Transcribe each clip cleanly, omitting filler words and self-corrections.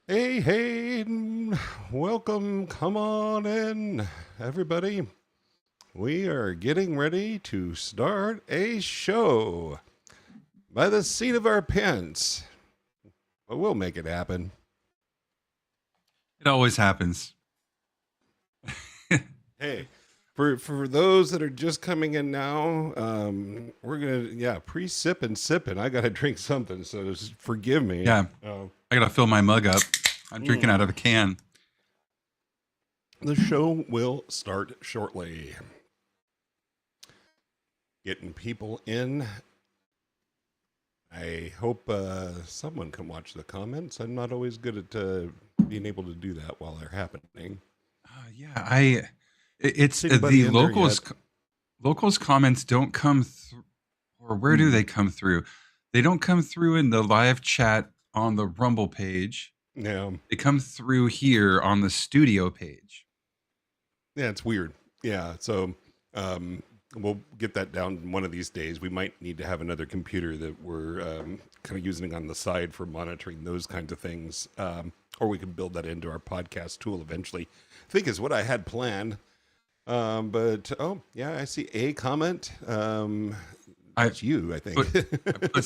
Hey, Hayden, welcome. Come on in, everybody. We are getting ready to start a show by the seat of our pants. But we'll make it happen. It always happens. Hey, for those that are just coming in now, we're gonna pre-sip and sipping. I gotta drink something, so just forgive me. Yeah. I gotta fill my mug up. I'm drinking out of a can. The show will start shortly. Getting people in. I hope someone can watch the comments. I'm not always good at being able to do that while they're happening. It's See anybody the in there locals comments don't come through, or where do they come through? They don't come through in the live chat on the Rumble page. Yeah. They come through here on the studio page. Yeah, it's weird. Yeah, so we'll get that down one of these days. We might need to have another computer that we're kind of using on the side for monitoring those kinds of things. Or we can build that into our podcast tool eventually. I think is what I had planned. But I see a comment. It's you, I think. Put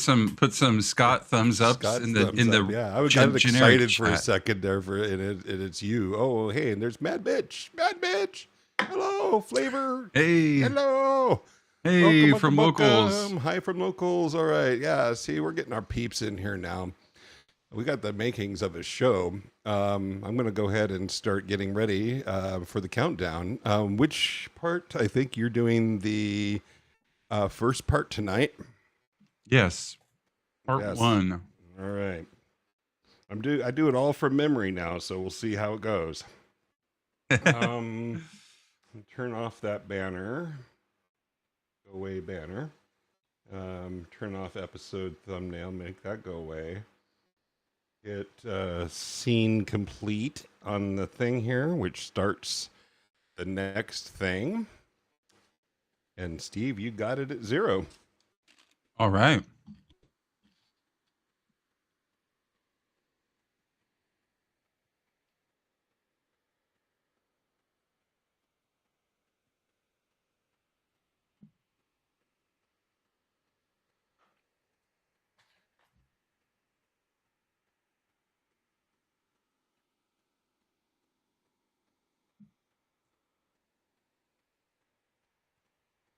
some Scott thumbs ups in the yeah. I was kind of excited for a second there and it's you. Oh, hey, and there's Mad Bitch. Hello, Flavor. Hey. Hello. Hey, welcome, from locals. Hi from locals. All right. Yeah. See, we're getting our peeps in here now. We got the makings of a show. I'm going to go ahead and start getting ready for the countdown. Which part? I think you're doing the first part tonight. Yes. Part 1. All right. I do it all from memory now, so we'll see how it goes. Turn off that banner. Go away banner. Turn off episode thumbnail. Make that go away. Hit scene complete on the thing here, which starts the next thing. And Steve, you got it at 0. All right.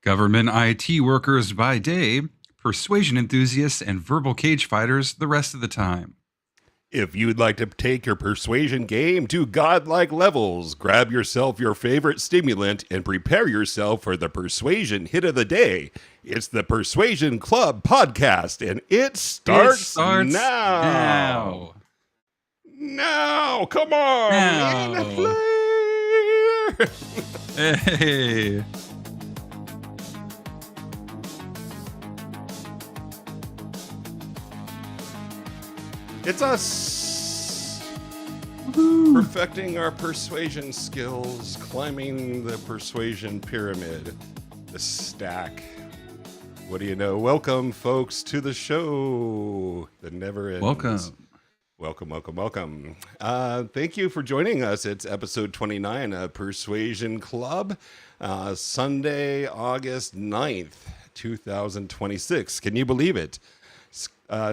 Government IT workers by day, persuasion enthusiasts, and verbal cage fighters the rest of the time. If you'd like to take your persuasion game to godlike levels, grab yourself your favorite stimulant and prepare yourself for the persuasion hit of the day. It's the Persuasion Club podcast, and it starts now. Now, come on. Now. Hey. It's us perfecting our persuasion skills, climbing the persuasion pyramid, the stack. What do you know? Welcome, folks, to the show that never ends. Welcome. Thank you for joining us. It's episode 29 of Persuasion Club, Sunday, August 9th, 2026. Can you believe it?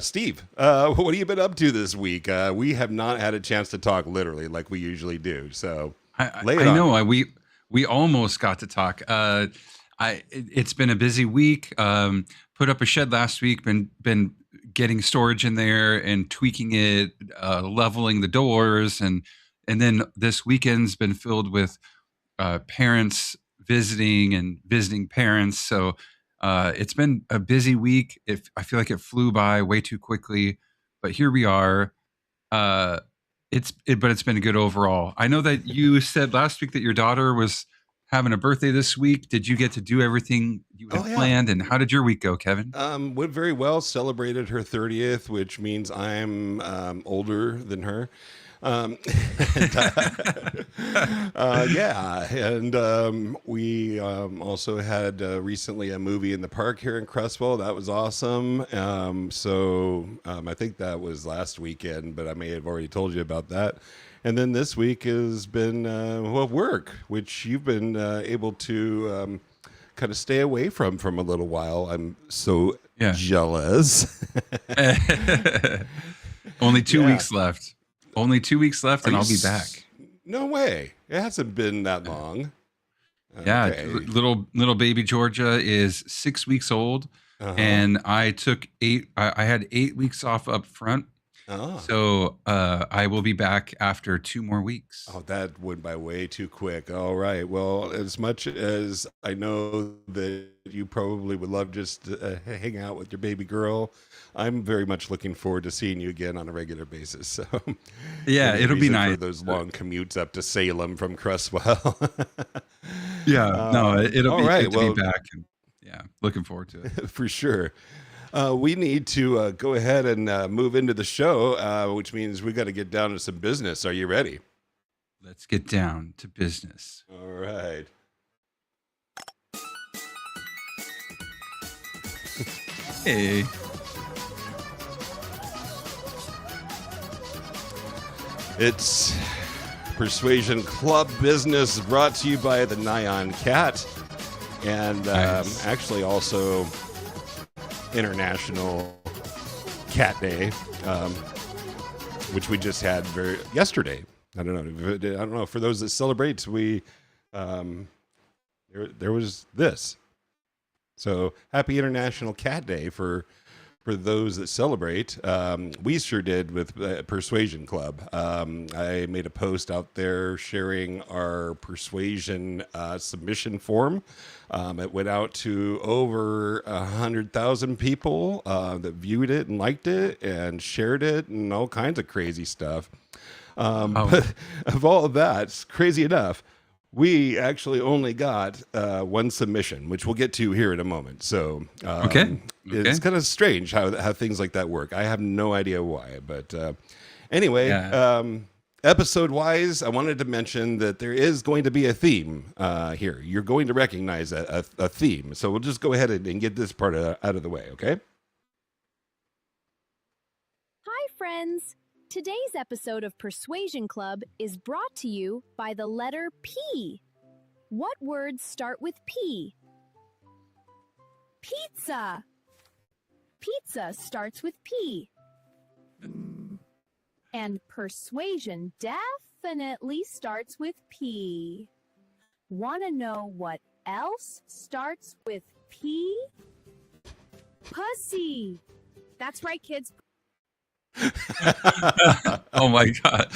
Steve, what have you been up to this week? We have not had a chance to talk literally like we usually do. So I know we almost got to talk. It's been a busy week. Put up a shed last week. Been getting storage in there and tweaking it, leveling the doors, and then this weekend's been filled with parents visiting and visiting parents. So. It's been a busy week. I feel like it flew by way too quickly, but here we are. But it's been good overall. I know that you said last week that your daughter was having a birthday this week. Did you get to do everything you Oh had yeah. planned. And how did your week go, Kevin? Went very well. Celebrated her 30th, which means I'm older than her. Um, and, yeah, and we also had recently a movie in the park here in Crestwell. That was awesome. I think that was last weekend, but I may have already told you about that. And then this week has been work, which you've been able to kind of stay away from a little while. I'm so Yeah. jealous. Only 2 Yeah. weeks left. Only 2 weeks left, Are and you I'll be back. No way. It hasn't been that long. Yeah, Okay. little baby Georgia is 6 weeks old, Uh-huh. and I took I had 8 weeks off up front, Oh. so I will be back after 2 more weeks. Oh, that went by way too quick. All right. Well, as much as I know that you probably would love just to hang out with your baby girl, I'm very much looking forward to seeing you again on a regular basis. So, Yeah, any it'll be reason nice. for those long commutes up to Salem from Crestwell. Yeah, no, it'll all be right. good to Well, be back, and yeah, looking forward to it. for sure. We need to go ahead and move into the show, which means we got to get down to some business. Are you ready? Let's get down to business. All right. Hey. It's Persuasion Club Business brought to you by the Nyan Cat and Nice. actually also International Cat Day, which we just had yesterday. I don't know. For those that celebrate, we there was this. So happy International Cat Day for those that celebrate. We sure did with Persuasion Club. I made a post out there sharing our persuasion submission form. It went out to over 100,000 people that viewed it and liked it and shared it and all kinds of crazy stuff. But of all of that, it's crazy enough, we actually only got one submission, which we'll get to here in a moment. So Okay. it's kind of strange how things like that work. I have no idea why. But anyway, Yeah. episode wise, I wanted to mention that there is going to be a theme here. You're going to recognize a theme. So we'll just go ahead and get this part out of the way, okay? Hi, friends. Today's episode of Persuasion Club is brought to you by the letter P. What words start with P? Pizza. Pizza starts with P. And persuasion definitely starts with P. Want to know what else starts with P? Pussy. That's right, kids. Oh my God.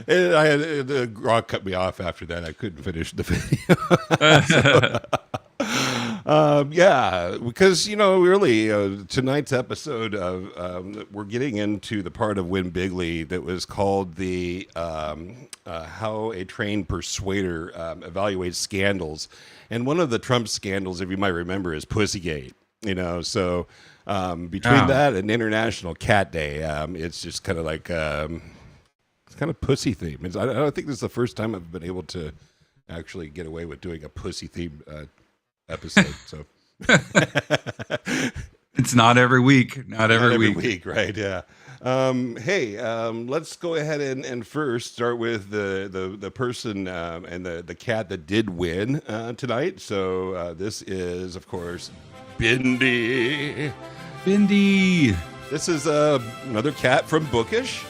And I had Rock cut me off after that. I couldn't finish the video. Yeah, because really tonight's episode of we're getting into the part of Win Bigly that was called the how a trained persuader evaluates scandals, and one of the Trump scandals, if you might remember, is Pussygate. So between that and International Cat Day, it's just kind of like it's kind of pussy theme. I don't think this is the first time I've been able to actually get away with doing a pussy theme episode. So It's not every week. Not every week. right? Yeah. Hey, let's go ahead and first start with the person and the cat that did win tonight. So this is, of course, Bindi. Bindi. This is another cat from Bookish.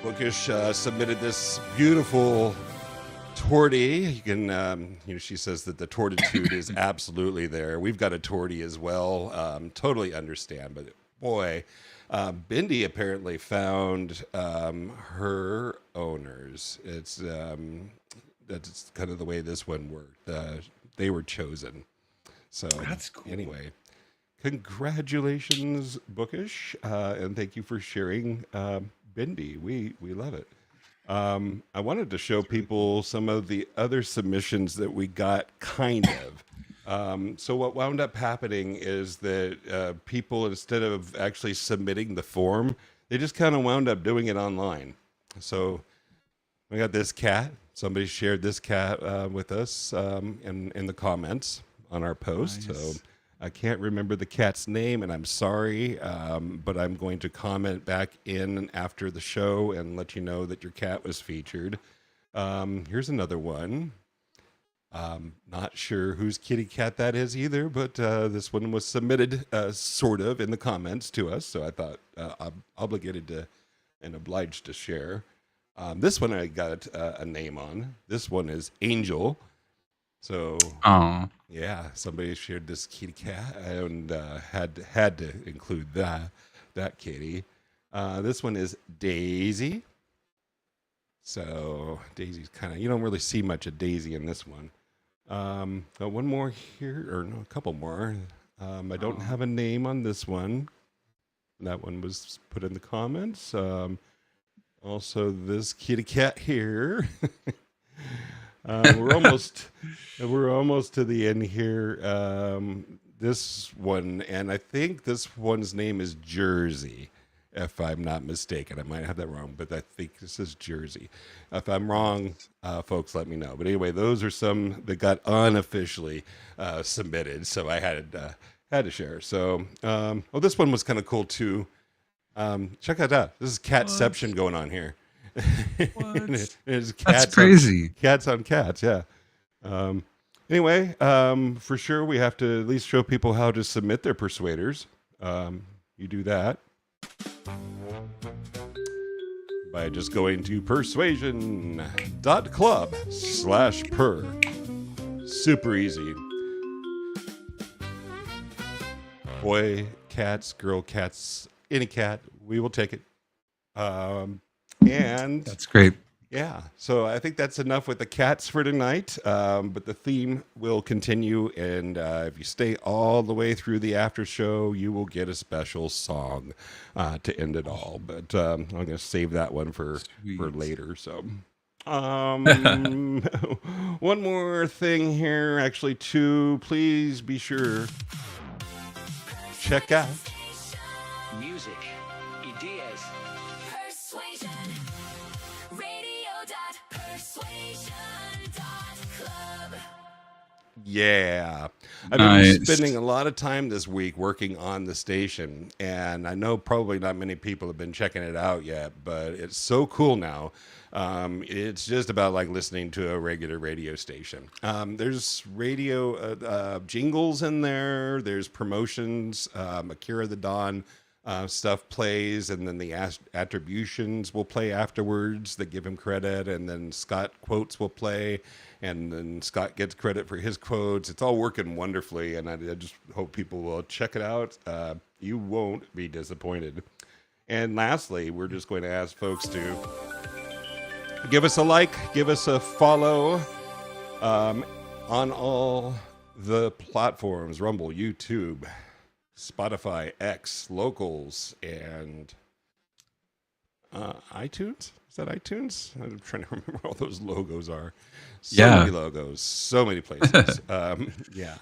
Bookish submitted this beautiful tortie. You can, she says that the tortitude is absolutely there. We've got a tortie as well. Totally understand, but boy, Bindi apparently found her owners. It's that's kind of the way this one worked. They were chosen. So That's cool. Anyway, congratulations, Bookish, and thank you for sharing Bindi. We love it. I wanted to show people some of the other submissions that we got, kind of. So what wound up happening is that people, instead of actually submitting the form, they just kind of wound up doing it online. So we got this cat. Somebody shared this cat with us in the comments on our post. Nice. So I can't remember the cat's name, and I'm sorry, but I'm going to comment back in after the show and let you know that your cat was featured. Here's another one. Not sure whose kitty cat that is either, but this one was submitted sort of in the comments to us, so I thought I'm obligated to and obliged to share. This one I got a name on. This one is Angel. So Oh, yeah, somebody shared this kitty cat and had to include that kitty. This one is Daisy. So Daisy's kind of, you don't really see much of Daisy in this one. Got one more here, or no, a couple more. I don't have a name on this one. That one was put in the comments. Also, this kitty cat here. We're almost to the end here. This one, and I think this one's name is Jersey, if I'm not mistaken. I might have that wrong, but I think this is Jersey. If I'm wrong, folks, let me know. But anyway, those are some that got unofficially submitted, so I had to share. So, this one was kind of cool too. Check that out. This is catception going on here. what? It's That's crazy. Cats on cats, yeah. Anyway, for sure, we have to at least show people how to submit their persuaders. You do that by just going to persuasion.club/per. Super easy. Boy cats, girl cats, any cat, we will take it. And That's great. yeah, so I think that's enough with the cats for tonight. But the theme will continue, and if you stay all the way through the after show, you will get a special song to end it all. But I'm going to save that one for later. So, one more thing here, actually, two. Please be sure check out Music, ideas, Persuasion. Radio.persuasion.club. Yeah. I've Nice. been spending a lot of time this week working on the station, and I know probably not many people have been checking it out yet, but it's so cool now. It's just about like listening to a regular radio station. There's radio jingles in there. There's promotions. Akira the Dawn stuff plays, and then the attributions will play afterwards that give him credit, and then Scott quotes will play, and then Scott gets credit for his quotes. It's all working wonderfully, and I just hope people will check it out. You won't be disappointed. And lastly, we're just going to ask folks to give us a like, give us a follow on all the platforms: Rumble, YouTube, Spotify, X, Locals, and iTunes. Is that iTunes? I'm trying to remember what all those logos are. So many logos, so many places. Yeah.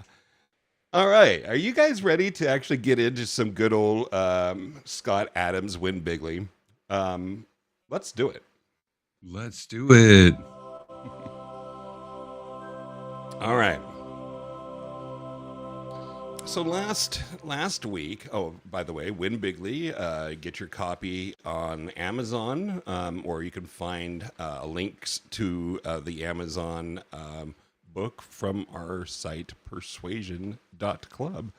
All right. Are you guys ready to actually get into some good old Scott Adams Win Bigly? Let's do it. Let's do it. All right. So last week, oh, by the way, Win Bigly, get your copy on Amazon, or you can find links to the Amazon book from our site, persuasion.club.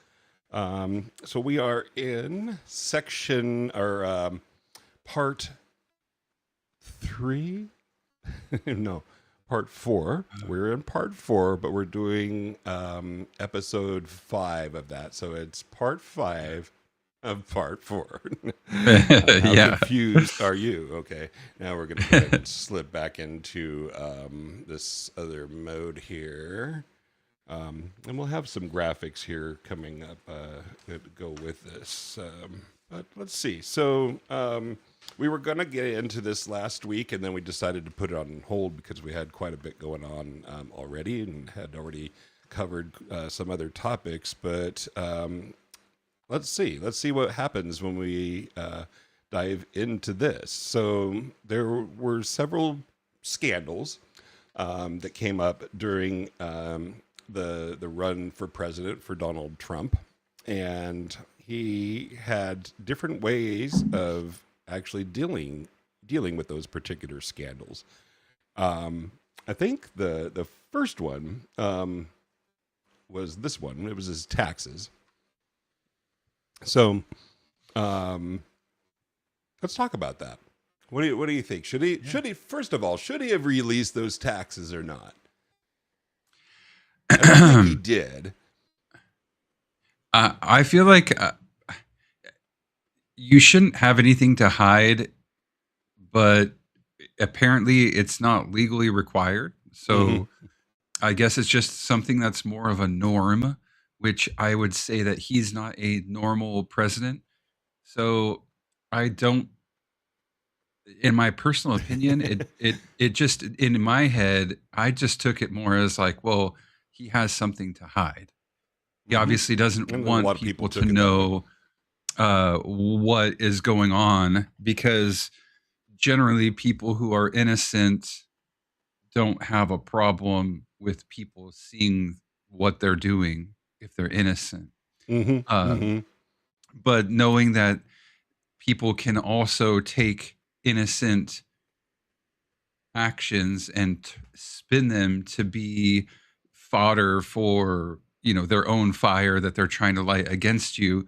So we are in section, or part 3? No. Part 4. We're in part 4, but we're doing episode 5 of that. So it's part 5 of part 4. How confused are you? Okay. Now we're going to go ahead and slip back into this other mode here. And we'll have some graphics here coming up that go with this. But let's see. So we were going to get into this last week, and then we decided to put it on hold because we had quite a bit going on already, and had already covered some other topics, but let's see what happens when we dive into this. So there were several scandals that came up during the run for president for Donald Trump, and he had different ways of actually dealing with those particular scandals. I think the first one was this one. It was his taxes. So let's talk about that. What do you think? Should he first of all, should he have released those taxes or not? I don't think he did. I feel like you shouldn't have anything to hide, but apparently it's not legally required. So I guess it's just something that's more of a norm, which I would say that he's not a normal president. So I don't, in my personal opinion, it just, in my head, I just took it more as like, well, he has something to hide. He obviously doesn't And a lot want of people people to took it that way. know what is going on, because generally people who are innocent don't have a problem with people seeing what they're doing if they're innocent. But knowing that people can also take innocent actions and spin them to be fodder for, their own fire that they're trying to light against you,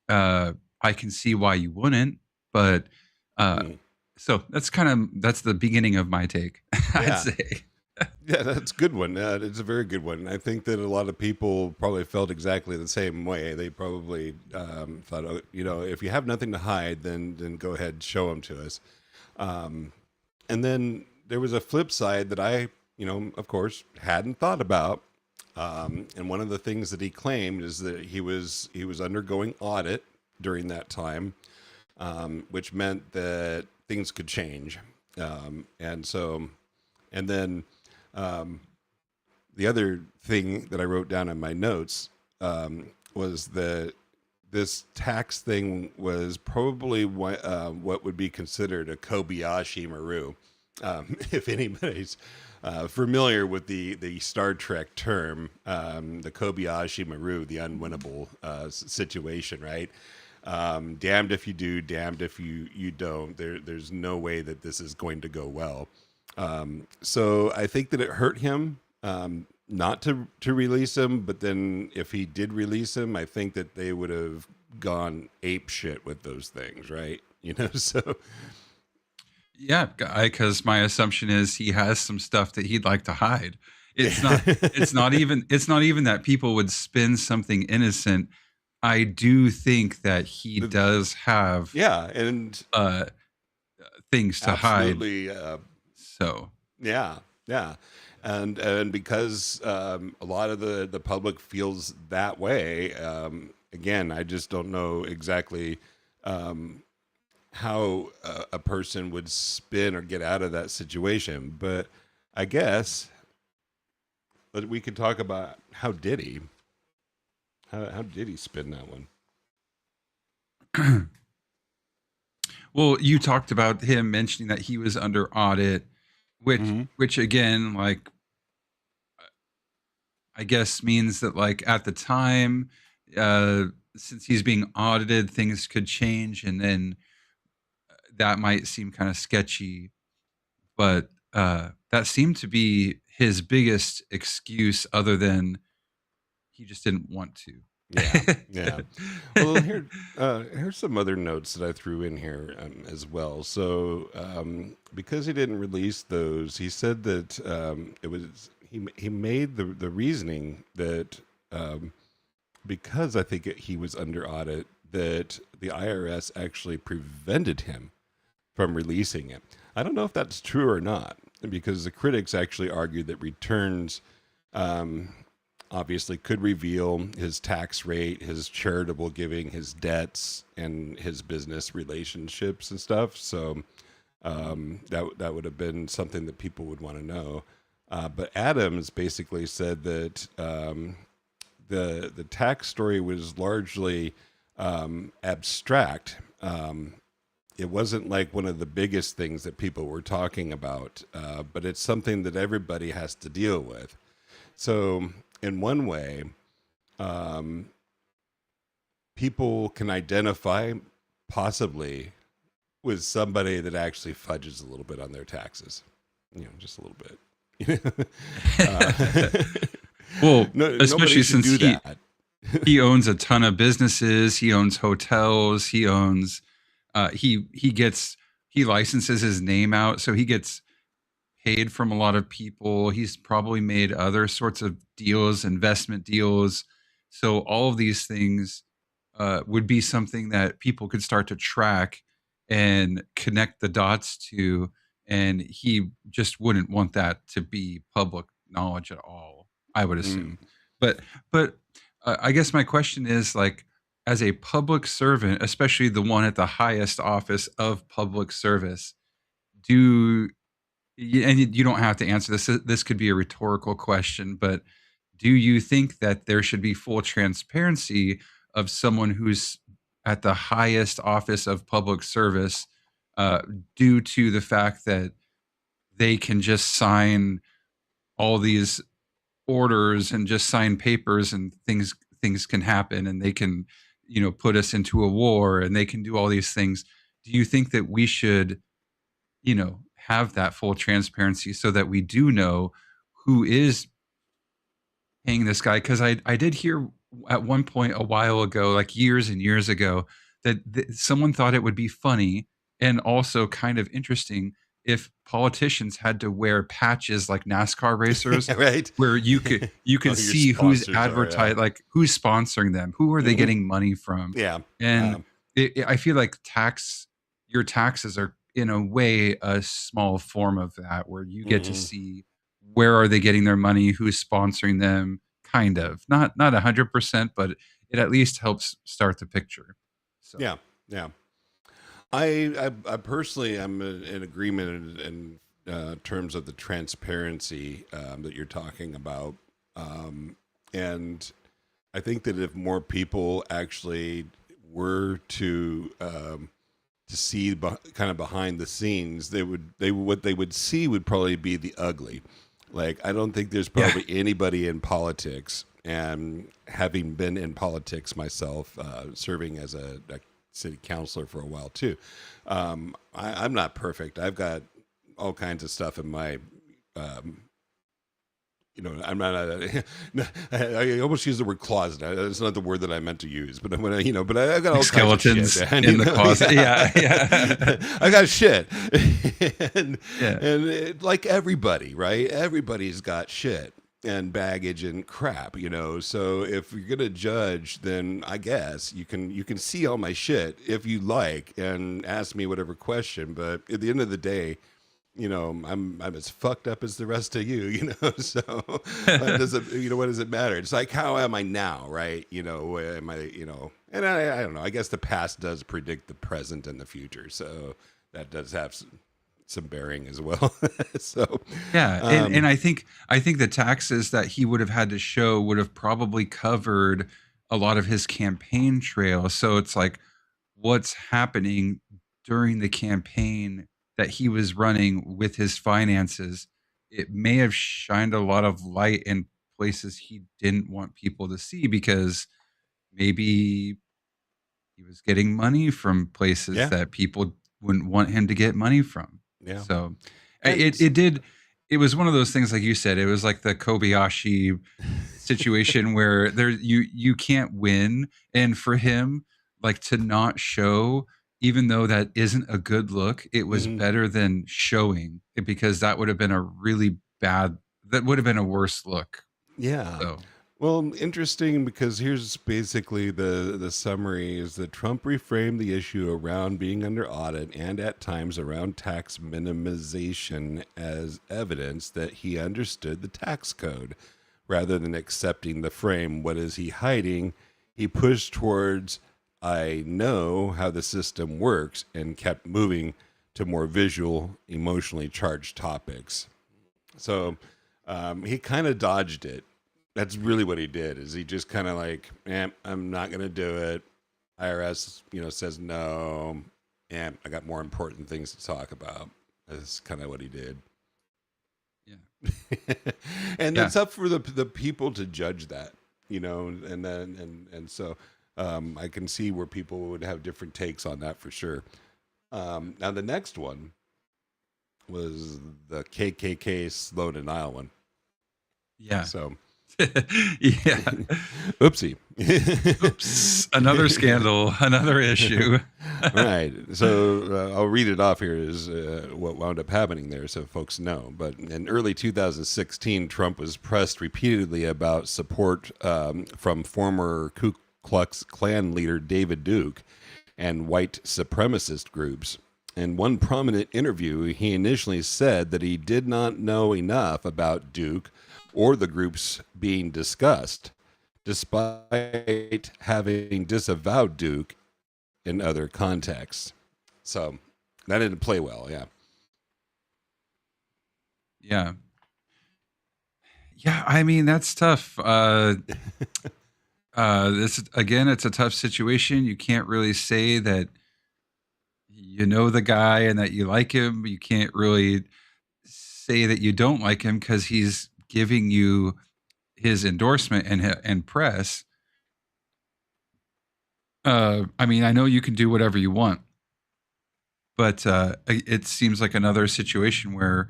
I can see why you wouldn't. But so that's the beginning of my take. I'd Yeah. say. Yeah, that's a good one. It's a very good one. I think that a lot of people probably felt exactly the same way. They probably thought, oh, if you have nothing to hide, then go ahead and show them to us. And then there was a flip side that I, of course, hadn't thought about. And one of the things that he claimed is that he was undergoing audit during that time, which meant that things could change. And then the other thing that I wrote down in my notes was that this tax thing was probably what would be considered a Kobayashi Maru. If anybody's familiar with the Star Trek term, the Kobayashi Maru, the unwinnable situation, right? Damned if you do, damned if you don't. There's no way that this is going to go well. So I think that it hurt him not to release him, but then if he did release him, I think that they would have gone ape shit with those things, right? So Yeah, because my assumption is he has some stuff that he'd like to hide. It's not even that people would spin something innocent. I do think that he does have and things to hide. absolutely, So yeah, and because a lot of the public feels that way. Again, I just don't know exactly how a person would spin or get out of that situation. But I guess we could talk about how did he spin that one? well, you talked about him mentioning that he was under audit, which again, like, I guess means that, like, at the time, since he's being audited, things could change, and then that might seem kind of sketchy. But that seemed to be his biggest excuse, other than he just didn't want to. Yeah. Well, here's some other notes that I threw in here as well. So because he didn't release those, he said that it was he made the reasoning that because I think he was under audit, that the IRS actually prevented him from releasing it. I don't know if that's true or not, because the critics actually argued that returns obviously could reveal his tax rate, his charitable giving, his debts, and his business relationships and stuff. So that would have been something that people would want to know. But Adams basically said that the tax story was largely abstract. It wasn't like one of the biggest things that people were talking about, but it's something that everybody has to deal with. So in one way, people can identify possibly with somebody that actually fudges a little bit on their taxes, just a little bit. Well, Nobody especially should since do that. he owns a ton of businesses. He owns hotels. He owns he licenses his name out, so he gets paid from a lot of people. He's probably made other sorts of deals, investment deals. So all of these things would be something that people could start to track and connect the dots to. And he just wouldn't want that to be public knowledge at all, I would assume. But I guess my question is, like, as a public servant, especially the one at the highest office of public service, and you don't have to answer this. This could be a rhetorical question, but do you think that there should be full transparency of someone who's at the highest office of public service, due to the fact that they can just sign all these orders and just sign papers, and things can happen, and they can put us into a war, and they can do all these things? Do you think that we should have that full transparency so that we do know who is paying this guy? Because I did hear at one point a while ago, like years and years ago, that someone thought it would be funny and also kind of interesting if politicians had to wear patches like NASCAR racers, Right? where you could Who your see who's sponsors are, advertised, like who's sponsoring them, who are they Mhm. getting money from. Yeah. And I feel like your taxes are in a way a small form of that, where you get to Mhm. see where are they getting their money, who's sponsoring them, kind of not 100%, but it at least helps start the picture. So Yeah. Yeah. I personally am in agreement in terms of the transparency that you're talking about, and I think that if more people actually were to see kind of behind the scenes, what they would see would probably be the ugly. Like, I don't think there's yeah, probably anybody in politics, and having been in politics myself, serving as a city councilor for a while too. I'm not perfect. I've got all kinds of stuff in my, I'm not. I almost use the word closet. It's not the word that I meant to use, but when but I've got all skeletons kinds of shit. in the closet. Yeah. I got shit, and Yeah. like everybody, right? Everybody's got shit and baggage and crap, So if you're gonna judge, then I guess you can see all my shit if you like and ask me whatever question. But at the end of the day, I'm as fucked up as the rest of you, So what does it matter? It's like, how am I now, right? Am I, and I don't know. I guess the past does predict the present and the future, so that does have some bearing as well. So, Yeah, and I think the taxes that he would have had to show would have probably covered a lot of his campaign trail. So it's like, what's happening during the campaign that he was running with his finances? It may have shined a lot of light in places he didn't want people to see, because maybe he was getting money from places yeah, that people wouldn't want him to get money from. yeah, So and it was one of those things, like you said, it was like the Kobayashi situation where you can't win. And for him, like, to not show, even though that isn't a good look, it was mhm. better than showing it, because that would have been that would have been a worse look. Yeah. So Well, interesting, because here's basically the summary is that Trump reframed the issue around being under audit and at times around tax minimization as evidence that he understood the tax code. Rather than accepting the frame, what is he hiding? He pushed towards, I know how the system works, and kept moving to more visual, emotionally charged topics. So He kind of dodged it. That's really what he did. Is he just kind of like, I'm not gonna do it. IRS, says no, and I got more important things to talk about. That's kind of what he did. Yeah. And Yeah. it's up for the people to judge that, and then so I can see where people would have different takes on that for sure. Now the next one was the KKK slow denial one. Yeah. So Yeah. oopsie. Oops. Another scandal, another issue. Right. So I'll read it off here is what wound up happening there so folks know. But in early 2016, Trump was pressed repeatedly about support from former Ku Klux Klan leader David Duke and white supremacist groups. In one prominent interview, he initially said that he did not know enough about Duke or the groups being discussed, despite having disavowed Duke in other contexts. So that didn't play well, yeah. Yeah. Yeah, I mean, that's tough. This again, it's a tough situation. You can't really say that you know the guy and that you like him. You can't really say that you don't like him because he's giving you his endorsement and press. I mean, I know you can do whatever you want, but it seems like another situation where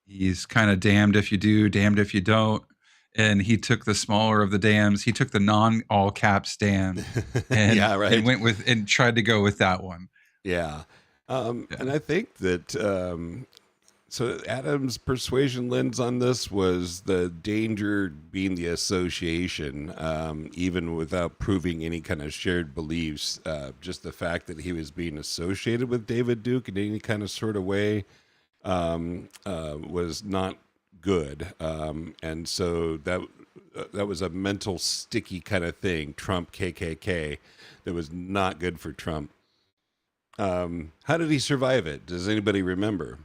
he's kind of damned if you do, damned if you don't. And he took the smaller of the dams. He took the non all caps dam, and Yeah, right. and went with and tried to go with that one. Yeah. Yeah. And I think that so Adam's persuasion lens on this was the danger being the association, even without proving any kind of shared beliefs. Just the fact that he was being associated with David Duke in any kind of sort of way was not good. And so that was a mental sticky kind of thing, Trump KKK, that was not good for Trump. How did he survive it? Does anybody remember?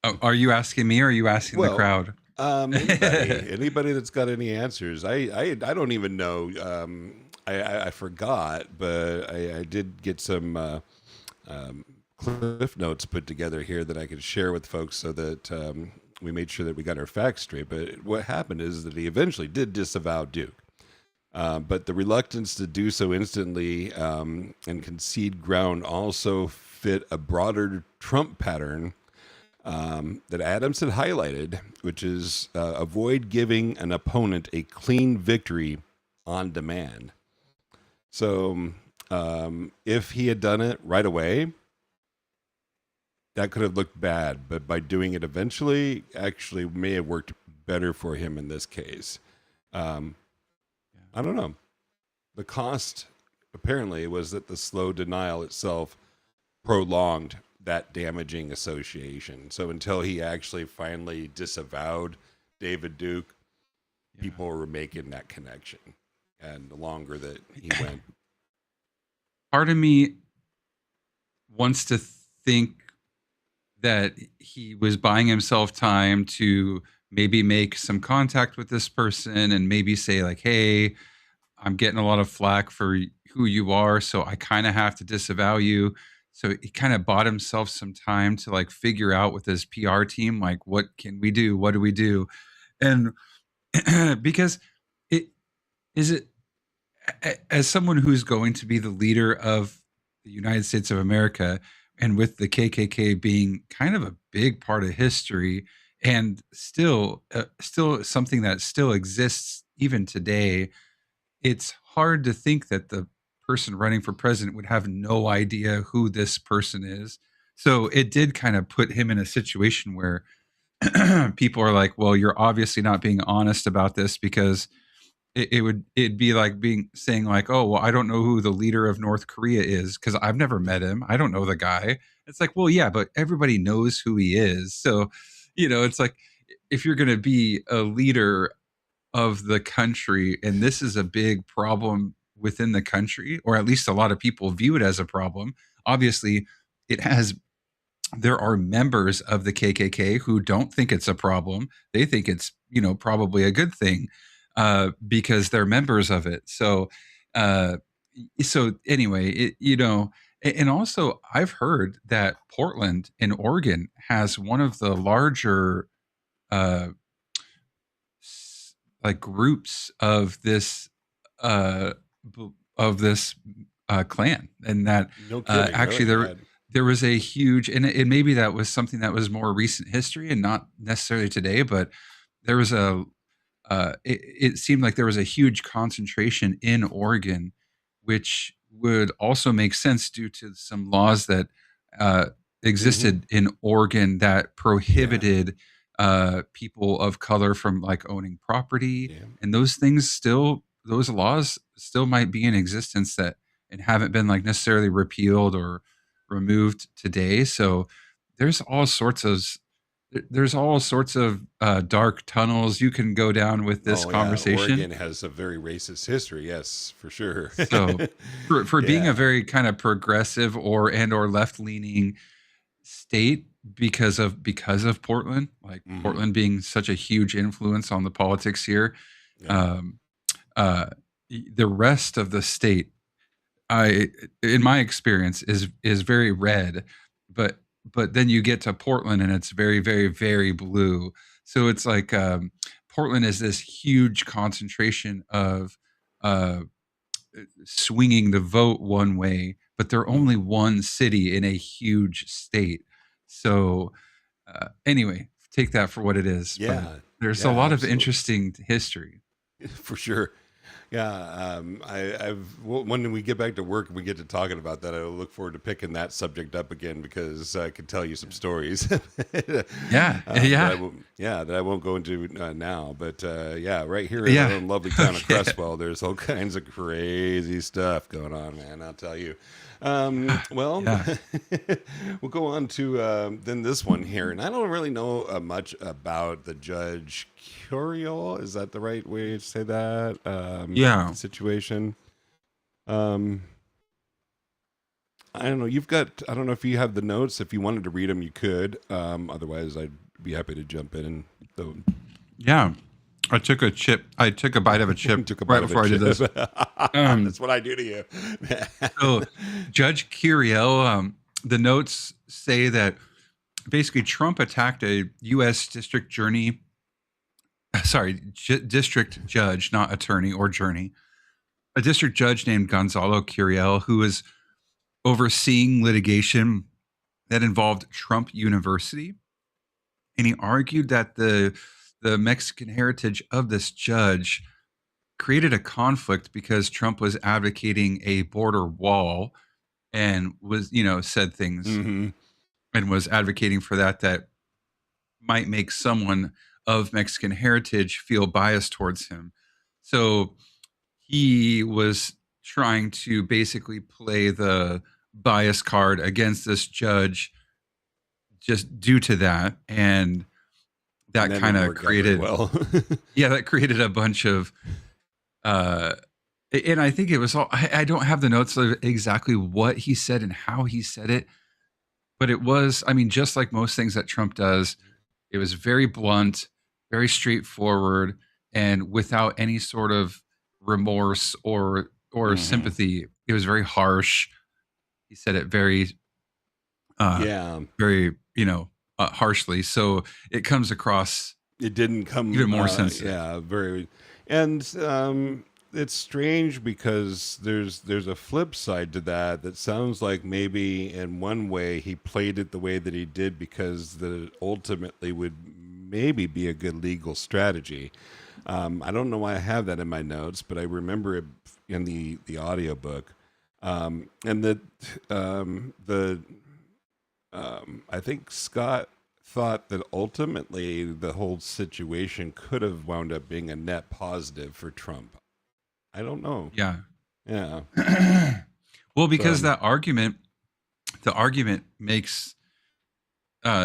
Oh, are you asking me or are you asking the Well, crowd? Anybody that's got any answers? I don't even know. I forgot, but I did get some cliff notes put together here that I could share with folks so that we made sure that we got our facts straight. But what happened is that he eventually did disavow Duke. But the reluctance to do so instantly and concede ground also fit a broader Trump pattern that Adams had highlighted, which is avoid giving an opponent a clean victory on demand. So if he had done it right away, that could have looked bad. But by doing it eventually, actually may have worked better for him in this case. I don't know. The cost apparently was that the slow denial itself prolonged that damaging association. So until he actually finally disavowed David Duke, people were making that connection. And the longer that he went. Part of me wants to think that he was buying himself time to maybe make some contact with this person and maybe say like, hey, I'm getting a lot of flack for who you are, so I kind of have to disavow you. So he kind of bought himself some time to like figure out with his PR team, like, what can we do? What do we do? And because as someone who's going to be the leader of the United States of America, and with the KKK being kind of a big part of history, and still something that still exists even today, it's hard to think that the person running for president would have no idea who this person is. So it did kind of put him in a situation where people are like, well, you're obviously not being honest about this, because it'd be like saying like, oh, well, I don't know who the leader of North Korea is because I've never met him. I don't know the guy. It's like, well, yeah, but everybody knows who he is. So, it's like, if you're going to be a leader of the country, and this is a big problem within the country, or at least a lot of people view it as a problem. Obviously, it has there are members of the KKK who don't think it's a problem. They think it's, probably a good thing, because they're members of it. Uh, so anyway, and also I've heard that Portland in Oregon has one of the larger, uh, like groups of this, uh, clan, and that No kidding. actually Really? there was a huge, and maybe that was something that was more recent history and not necessarily today, but there was it seemed like there was a huge concentration in Oregon, which would also make sense due to some laws that Hmm. existed in Oregon that Yeah. prohibited people of color from like owning property, Yeah. and those laws still might be in existence that and haven't been like necessarily repealed or removed today. So there's all sorts of there's all sorts of dark tunnels you can go down with this Oh yeah, conversation. Oregon has a very racist history. Yes, for sure. So for being a Yeah. very kind of progressive or left leaning state, because of Portland, like Hmm. Portland being such a huge influence on the politics here, Yeah. um, uh, the rest of the state, I in my experience, is very red, but then you get to Portland and it's very, very, very blue. So it's like, Portland is this huge concentration of uh, swinging the vote one way, but they're Mm. only one city in a huge state. So anyway, take that for what it is. But Yeah. there's a Yeah. lot of Absolutely. interesting history. For sure. Yeah, when we get back to work and we get to talking about that, I look forward to picking that subject up again because I could tell you some stories. Yeah, yeah, That I won't go into now. But yeah, right here in our yeah. own lovely town of Okay. Crestwell, there's all kinds of crazy stuff going on, man. I'll tell you. Well, Yeah. we'll go on to then this one here, and I don't really know much about the judge Curiel. Is that the right way to say that? Yeah. Situation. Um, I don't know. You've got. I don't know if you have the notes. If you wanted to read them, you could. Otherwise, I'd be happy to jump in and Yeah. I took a bite of a chip took a right bite of a before I did this. chip. Um, That's what I do to you. so Judge Curiel, the notes say that basically Trump attacked a U.S. district judge, not attorney or journey, a district judge named Gonzalo Curiel, who was overseeing litigation that involved Trump University. And he argued that the Mexican heritage of this judge created a conflict because Trump was advocating a border wall and was, said things Hmm. and was advocating for that might make someone of Mexican heritage feel biased towards him. So he was trying to basically play the bias card against this judge just due to that. And And that that kind didn't of work out very created, well. yeah, that created a bunch of, uh, and I think it was all, I don't have the notes of exactly what he said and how he said it, but it was, I mean, just like most things that Trump does, it was very blunt, very straightforward, and without any sort of remorse or Hmm. sympathy. It was very harsh. He said it very, uh, Yeah. very, harshly. So it comes across It didn't come, even more sensitive. yeah, very, and it's strange because there's a flip side to that that sounds like maybe in one way he played it the way that he did because that ultimately would maybe be a good legal strategy. I don't know why I have that in my notes, but I remember it in the audiobook. And the I think Scott thought that ultimately the whole situation could have wound up being a net positive for Trump. I don't know. Yeah. Yeah. Well, because So, the argument makes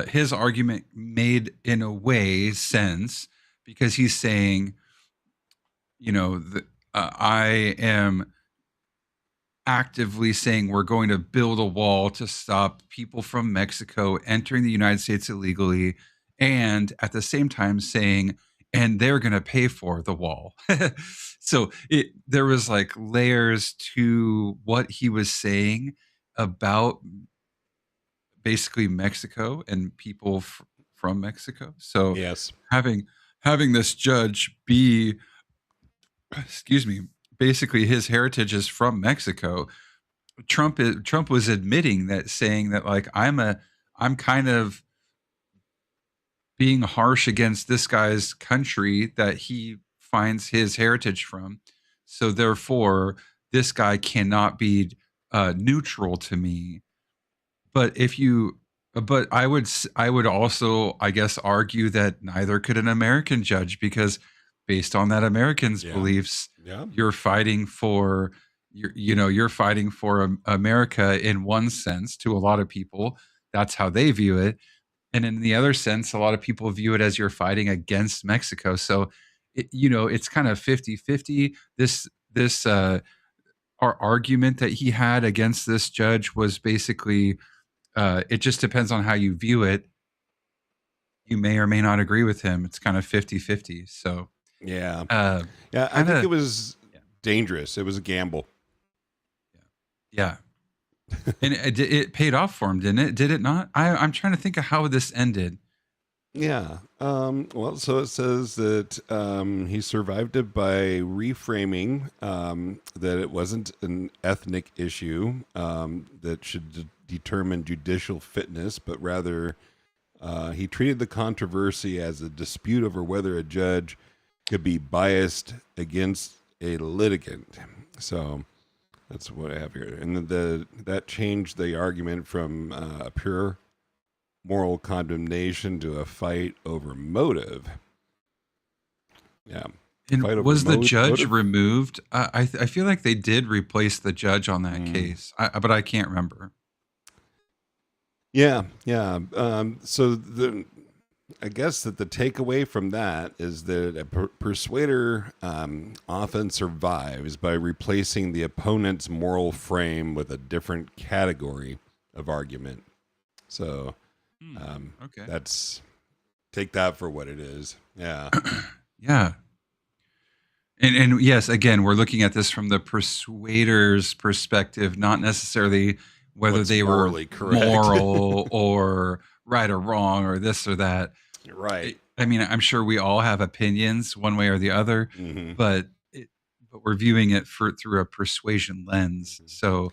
his argument made in a way sense because he's saying, I am actively saying we're going to build a wall to stop people from Mexico entering the United States illegally, and at the same time saying, and they're going to pay for the wall. So there was like layers to what he was saying about basically Mexico and people from Mexico. So Yes. having having this judge be, excuse me, basically his heritage is from Mexico. Trump was admitting that, saying that like I'm kind of being harsh against this guy's country that he finds his heritage from. So therefore, this guy cannot be neutral to me. But if you, but I would also, I guess, argue that neither could an American judge, because based on that American's Yeah. beliefs, Yeah. you're fighting for, you're fighting for America in one sense. To a lot of people, that's how they view it. And in the other sense, a lot of people view it as you're fighting against Mexico. So, it's kind of 50-50. Our argument that he had against this judge was basically, it just depends on how you view it. You may or may not agree with him. It's kind of 50-50. So, Yeah. uh, Yeah. I think kinda- it was yeah. dangerous. It was a gamble. yeah. And it paid off for him, didn't it? Did it not? I'm trying to think of how this ended. Yeah. Well, so it says that he survived it by reframing that it wasn't an ethnic issue that should determine judicial fitness, but rather he treated the controversy as a dispute over whether a judge could be biased against a litigant. So that's what I have here. And that changed the argument from a pure moral condemnation to a fight over motive. Yeah. And Fight over was the judge motive? removed? I feel like they did replace the judge on that Mm. case, but I can't remember. Yeah. Yeah. So I guess that the takeaway from that is that a persuader often survives by replacing the opponent's moral frame with a different category of argument. So Okay. take that for what it is. Yeah. Yeah. And yes, again, we're looking at this from the persuader's perspective, not necessarily whether What's they were morally correct. moral or right or wrong or this or that. Right. I mean, I'm sure we all have opinions one way or the other, Mhm. but we're viewing it through a persuasion lens. So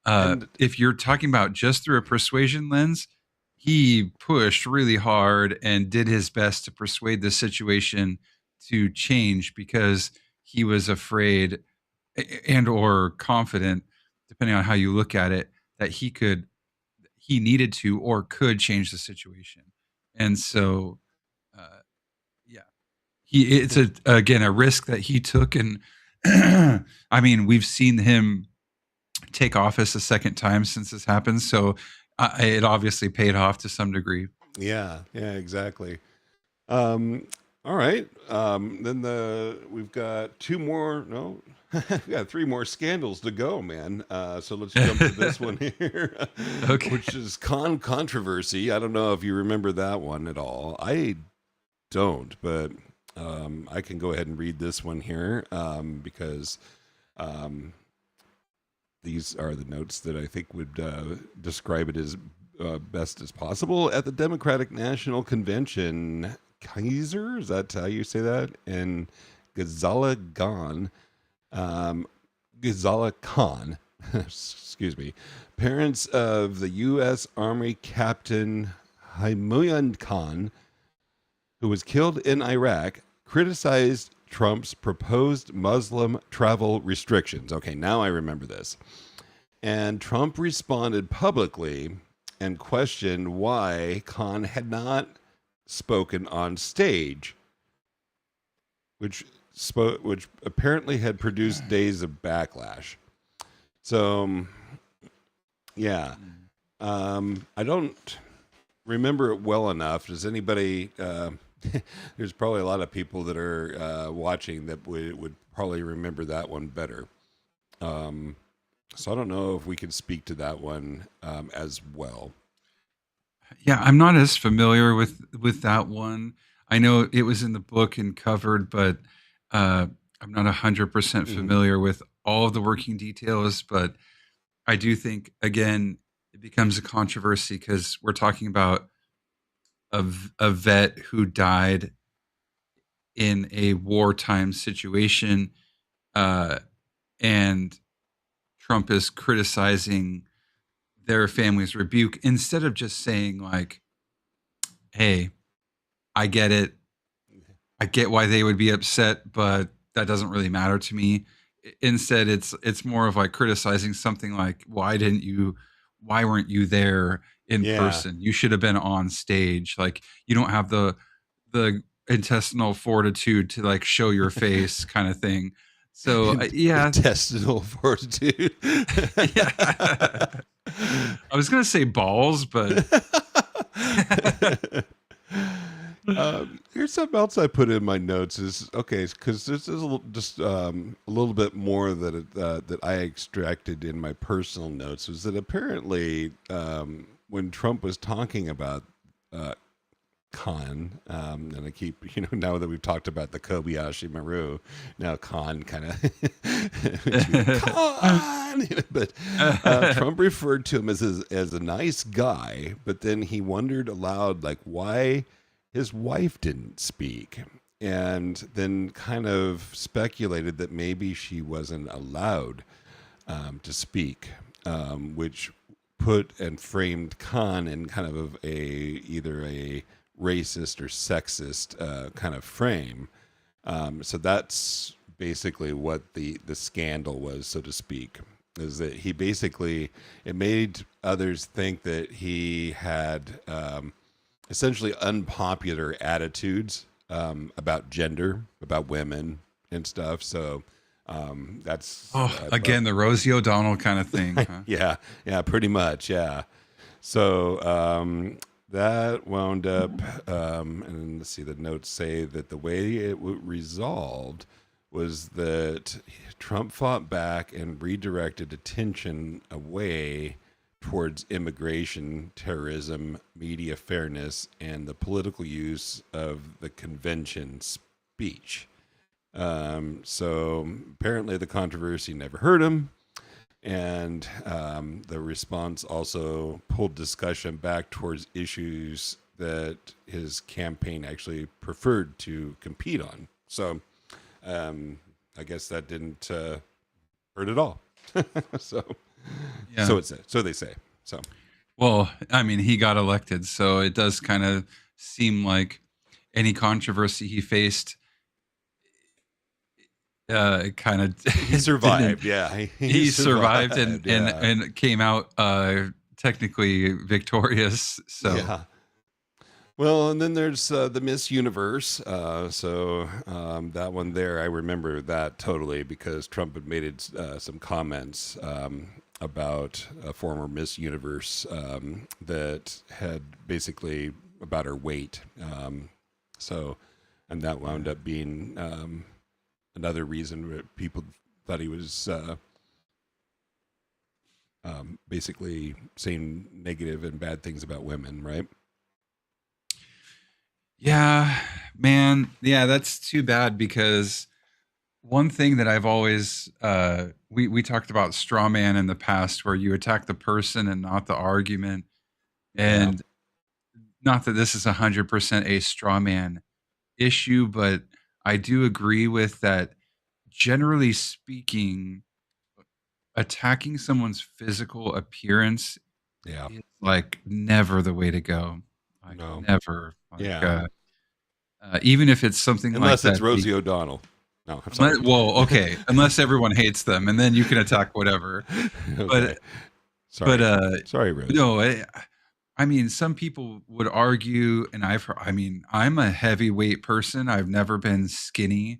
And- if you're talking about just through a persuasion lens, he pushed really hard and did his best to persuade the situation to change because he was afraid and or confident, depending on how you look at it, that he needed to or could change the situation. And so yeah, it's again a risk that he took. And I mean, we've seen him take office a second time since this happened, so it obviously paid off to some degree. Yeah, exactly. All right. Then we've got two more. No, we got three more scandals to go, man. So let's jump to this one here, Okay. which is controversy. I don't know if you remember that one at all. I don't, but I can go ahead and read this one here because these are the notes that I think would describe it as best as possible. At the Democratic National Convention, Kaiser, is that how you say that? And Ghazala Khan, excuse me, parents of the U.S. Army Captain Haimuyan Khan, who was killed in Iraq, criticized Trump's proposed Muslim travel restrictions. Okay, now I remember this. And Trump responded publicly and questioned why Khan had not spoken on stage, which apparently had produced days of backlash. So, yeah, I don't remember it well enough. Does anybody? There's probably a lot of people that are watching that would probably remember that one better. So I don't know if we could speak to that one as well. Yeah, I'm not as familiar with that one. I know it was in the book and covered, but uh, I'm not 100% Mhm. familiar with all of the working details. But I do think again it becomes a controversy because we're talking about a vet who died in a wartime situation, uh, and Trump is criticizing their family's rebuke instead of just saying like, "Hey, I get it. I get why they would be upset, but that doesn't really matter to me." Instead, it's more of like criticizing something like, why weren't you there in Yeah. person? You should have been on stage. Like you don't have the intestinal fortitude to like show your face kind of thing. So yeah, Intestinal fortitude. yeah. I was gonna say balls, but Here's something else I put in my notes is okay because this is just a little bit more that I extracted in my personal notes was that apparently when Trump was talking about uh, Khan, and I keep now that we've talked about the Kobayashi Maru, now Khan kind of Khan, but Trump referred to him as a nice guy, but then he wondered aloud like why his wife didn't speak, and then kind of speculated that maybe she wasn't allowed to speak, which put and framed Khan in kind of either a racist or sexist kind of frame. So that's basically what the scandal was, so to speak, is that he basically it made others think that he had essentially unpopular attitudes about gender, about women and stuff. So that's oh, again the Rosie O'Donnell kind of thing. Huh? yeah, yeah, pretty much, yeah. So that wound up, and let's see, the notes say that the way it resolved was that Trump fought back and redirected attention away towards immigration, terrorism, media fairness, and the political use of the convention speech. So apparently the controversy never hurt him. And the response also pulled discussion back towards issues that his campaign actually preferred to compete on. So I guess that didn't hurt at all. so Yeah. so they say. So Well, I mean, he got elected, so it does kind of seem like any controversy he faced, kind of he survived. Yeah, he survived Yeah. and came out technically victorious. So Yeah. Well, and then there's the Miss Universe. That one there, I remember that totally because Trump had made some comments about a former Miss Universe that had basically about her weight. And that wound up being another reason that people thought he was basically saying negative and bad things about women, right? yeah, man, yeah, that's too bad because one thing that I've always we talked about straw man in the past where you attack the person and not the argument. Yeah. And not that this is 100% a straw man issue, but I do agree with that. Generally speaking, attacking someone's physical appearance Yeah. is like never the way to go. Like No. never. Like, Yeah. even if it's something like Unless that. it's Rosie O'Donnell. No, I'm sorry. Well, okay, unless everyone hates them, and then you can attack whatever. Okay. But Sorry. but Sorry, Rosie. no, I mean, some people would argue, and I mean, I'm a heavyweight person. I've never been skinny,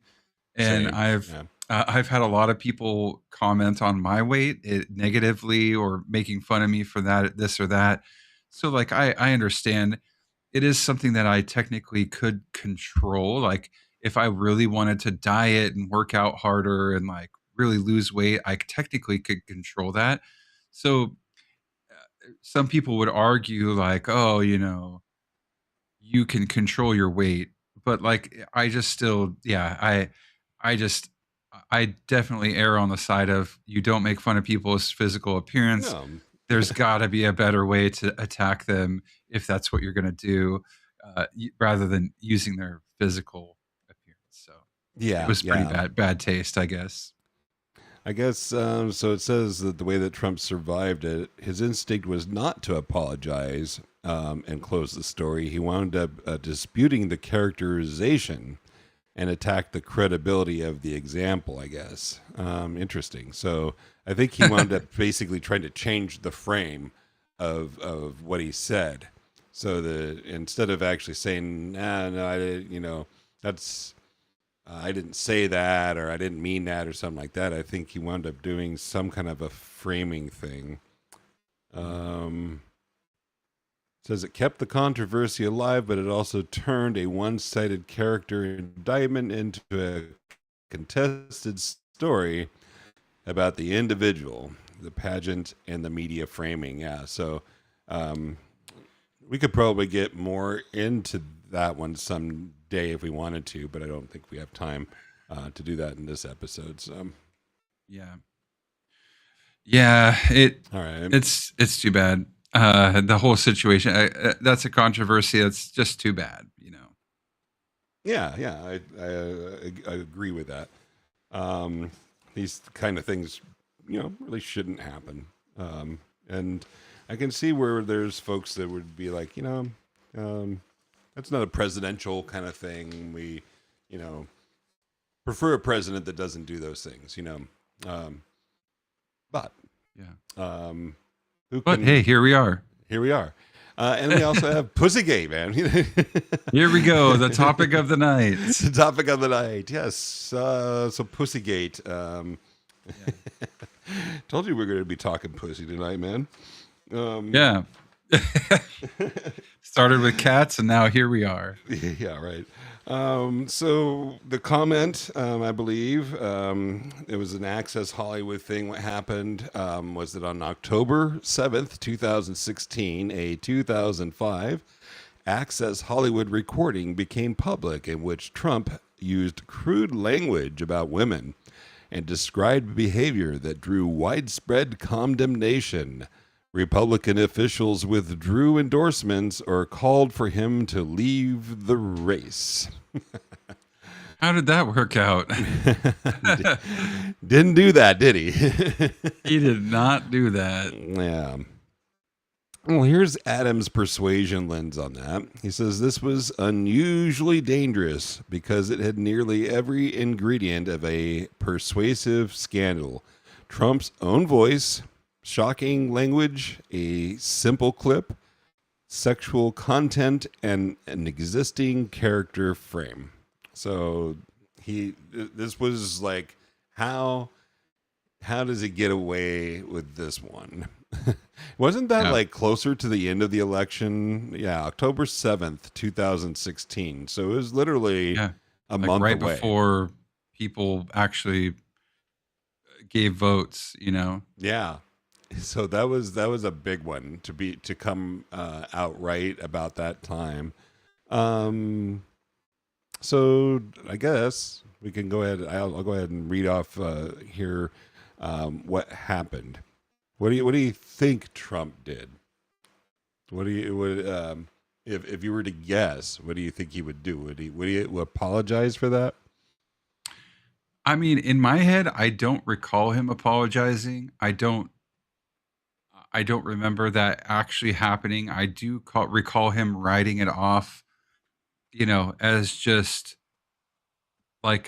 and Same. Yeah. I've had a lot of people comment on my weight negatively or making fun of me for that, this or that. So, like, I understand it is something that I technically could control. Like, if I really wanted to diet and work out harder and like really lose weight, I technically could control that. So some people would argue like, oh, you can control your weight, but like I just still, yeah, I just I definitely err on the side of you don't make fun of people's physical appearance. No. There's got to be a better way to attack them if that's what you're going to do, rather than using their physical appearance. So it Yeah, was pretty yeah. bad taste, I guess. I guess so. It says that the way that Trump survived it, his instinct was not to apologize and close the story. He wound up disputing the characterization and attacked the credibility of the example, I guess. Interesting. So I think he wound up basically trying to change the frame of what he said. So instead of actually saying, nah, no, I didn't, that's. I didn't say that, or I didn't mean that, or something like that. I think he wound up doing some kind of a framing thing. Says it kept the controversy alive, but it also turned a one-sided character indictment into a contested story about the individual, the pageant, and the media framing. Yeah, so we could probably get more into that one someday if we wanted to, but I don't think we have time to do that in this episode. So, Yeah, all right. it's too bad. The whole situation, that's a controversy. That's just too bad. Yeah, I agree with that. These kind of things, really shouldn't happen. And I can see where there's folks that would be like, that's not a presidential kind of thing. We, prefer a president that doesn't do those things, but Yeah. but Hey, here we are. Here we are. And we also have Pussygate, man. Here we go. The topic of the night. The topic of the night. Yes. So Pussygate. Told you we are going to be talking pussy tonight, man. Yeah. Started with cats, and now here we are. Yeah, right. So the comment, I believe, it was an Access Hollywood thing. What happened was that on October 7th, 2016, a 2005 Access Hollywood recording became public in which Trump used crude language about women and described behavior that drew widespread condemnation. Republican officials withdrew endorsements or called for him to leave the race. How did that work out? Didn't do that, did he? He did not do that. Yeah. Well, here's Adam's persuasion lens on that. He says this was unusually dangerous because it had nearly every ingredient of a persuasive scandal. Trump's own voice, shocking language, a simple clip, sexual content, and an existing character frame. So this was like, how does he get away with this one? Wasn't that like closer to the end of the election? Yeah, October 7th, 2016. So it was literally a month right away. Before people actually gave votes, Yeah. So that was a big one to come out right about that time. So I guess we can go ahead. I'll go ahead and read off here what happened. What do you think Trump did? If you were to guess, what do you think he would do? Would he apologize for that? I mean, in my head, I don't recall him apologizing. I don't remember that actually happening. I do recall him writing it off, as just like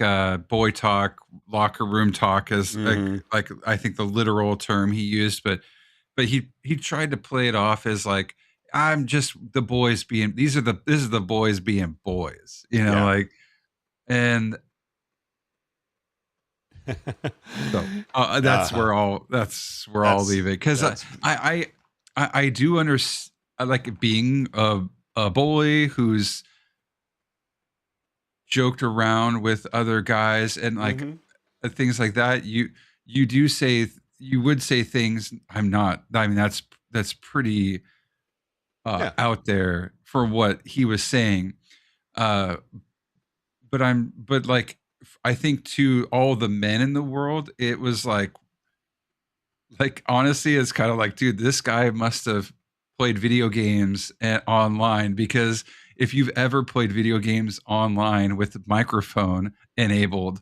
boy talk, locker room talk, as like I think the literal term he used, but he tried to play it off as like, I'm just the boys being, this is the boys being boys, like, and so that's where I'll leave it, because I do understand, like being a boy who's joked around with other guys, and like things like that, you do say you would say things. I'm not. I mean, that's pretty Yeah. out there for what he was saying. Uh, but like I think to all the men in the world, it was like honestly, it's kind of like, dude, this guy must have played video games online, because if you've ever played video games online with the microphone enabled,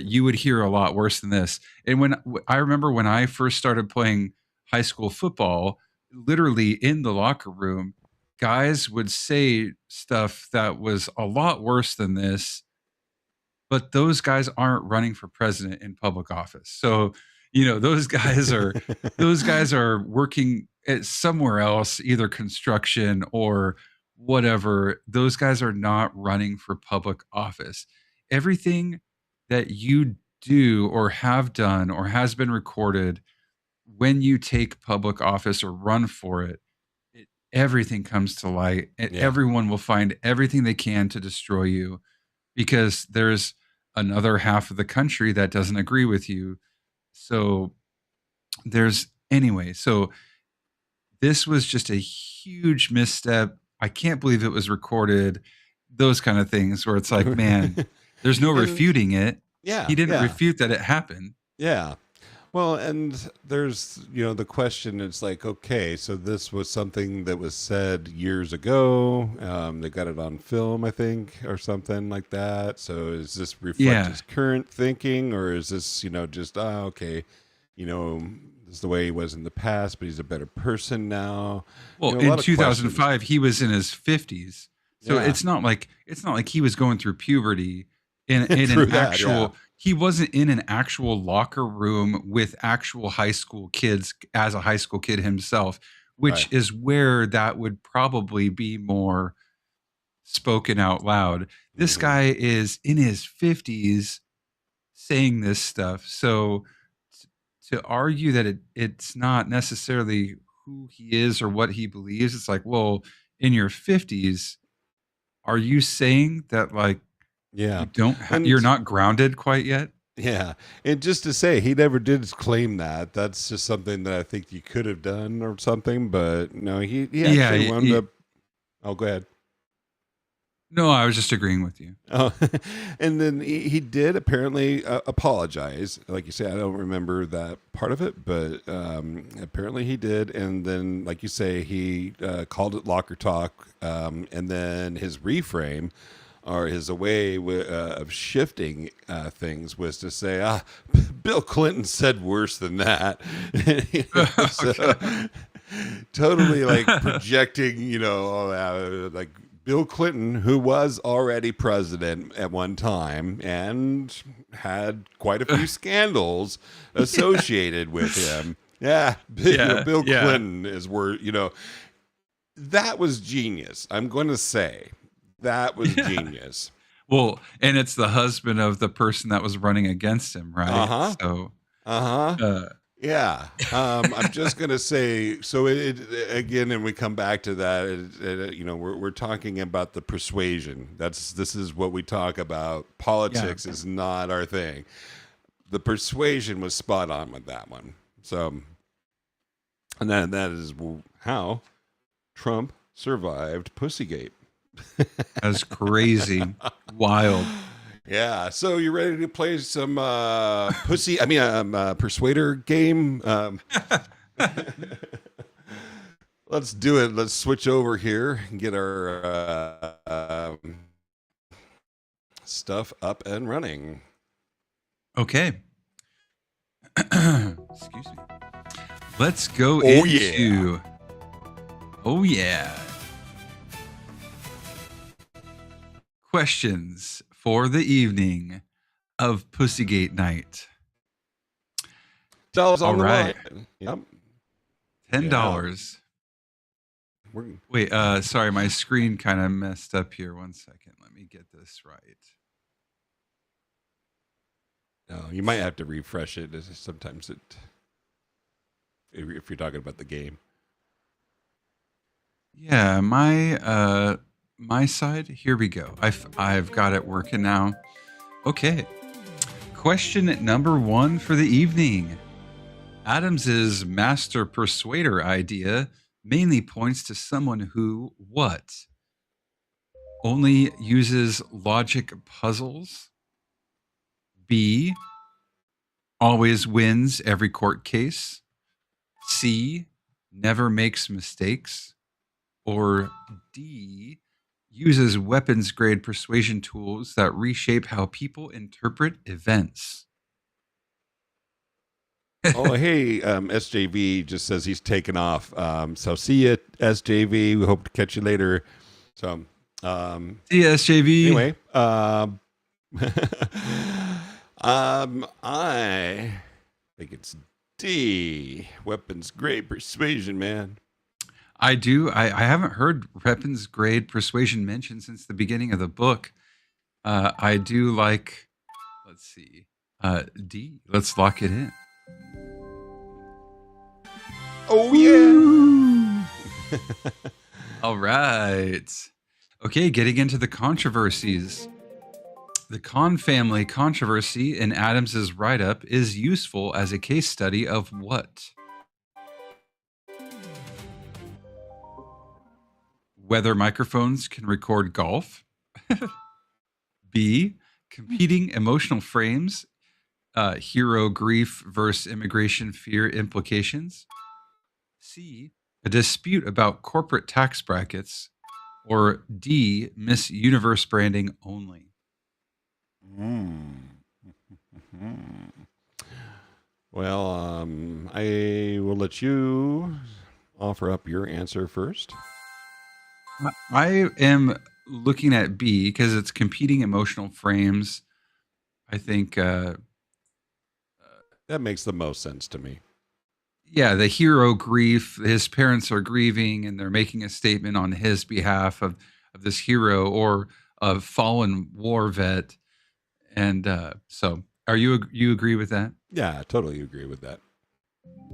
you would hear a lot worse than this. And I remember when I first started playing high school football, literally in the locker room, guys would say stuff that was a lot worse than this, but those guys aren't running for president in public office. So, those guys are working at somewhere else, either construction or whatever. Those guys are not running for public office. Everything that you do or have done or has been recorded when you take public office or run for it, everything comes to light, and Yeah. everyone will find everything they can to destroy you, because there's another half of the country that doesn't agree with you. So so this was just a huge misstep. I can't believe it was recorded. Those kind of things where it's like, man, there's no And refuting it. yeah, He didn't yeah, refute that it happened. yeah. Well, and there's, the question, it's like, okay, so this was something that was said years ago. They got it on film, I think, or something like that. So is this reflect Yeah. his current thinking, or is this, just, okay, this is the way he was in the past, but he's a better person now. Well, A lot in of questions. 2005, he was in his 50s. So Yeah. it's not like he was going through puberty in True an that, actual yeah. he wasn't in an actual locker room with actual high school kids as a high school kid himself, which Right. is where that would probably be more spoken out loud. This Mhm. guy is in his 50s saying this stuff. So to argue that it's not necessarily who he is or what he believes, it's like, well, in your 50s, are you saying that like Yeah. you're And not grounded quite yet? yeah, and just to say, he never did claim that. That's just something that I think you could have done or something. But no, he Yeah, actually wound up. Oh, go ahead. no, I was just agreeing with you. Oh, and then he did apparently apologize. Like you say, I don't remember that part of it, but apparently he did. And then, like you say, he called it locker talk. And then his reframe or his way of shifting things was to say, Bill Clinton said worse than that. So, totally like projecting, like Bill Clinton, who was already president at one time and had quite a few scandals associated with him. Yeah, Bill Yeah. Clinton is where, that was genius. I'm going to say that was genius. Well, and it's the husband of the person that was running against him, right? Uh-huh. So, Uh-huh. Yeah. I'm just going to say, so it again, and we come back to that, we're talking about the persuasion. This is what we talk about. Politics is not our thing. The persuasion was spot on with that one. So, and that is how Trump survived Pussygate. that's crazy, wild. Yeah, so you ready to play some Persuader game? Let's do it. Let's switch over here and get our stuff up and running. Okay. Excuse me. Let's go Oh, into. Oh, yeah. Questions for the evening of Pussygate night. $10 on All the right. line. Yep. $10. We're- Wait, sorry, my screen kind of messed up here. 1 second. Let me get this right. No, you might have to refresh it. Sometimes if you're talking about the game. Yeah, my side. Here we go. I've got it working now. Okay. Question number 1 for the evening. Adams's master persuader idea mainly points to someone who what? Only uses logic puzzles. B. Always wins every court case. C. Never makes mistakes. Or D. Uses weapons grade persuasion tools that reshape how people interpret events. Oh, hey, SJV just says he's taken off. So see you, SJV. We hope to catch you later. So, See ya, SJV. anyway, I think it's D. Weapons grade persuasion, man. I do. I haven't heard weapons grade persuasion mentioned since the beginning of the book. I do like, let's see, D. Let's lock it in. Oh, yeah. All right. Okay, getting into the controversies. The Khan family controversy in Adams's write-up is useful as a case study of what? Whether microphones can record golf. B. Competing emotional frames. Hero grief versus immigration fear implications. C. A dispute about corporate tax brackets. Or D. Miss Universe branding only. Well, I will let you offer up your answer first. I am looking at B because it's competing emotional frames. I think, That makes the most sense to me. yeah, the hero grief, his parents are grieving and they're making a statement on his behalf of this hero or a fallen war vet. And so are you agree with that? Yeah, I totally agree with that.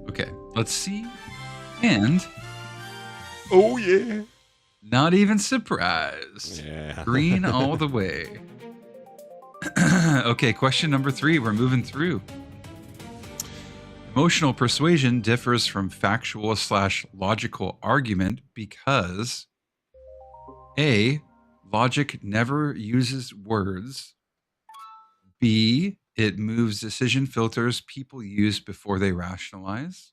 Okay, let's see. And Oh, yeah. not even surprised. Yeah. Green all the way. Okay, question number 3. We're moving through. Emotional persuasion differs from factual/logical argument because A. Logic never uses words. B. It moves decision filters people use before they rationalize.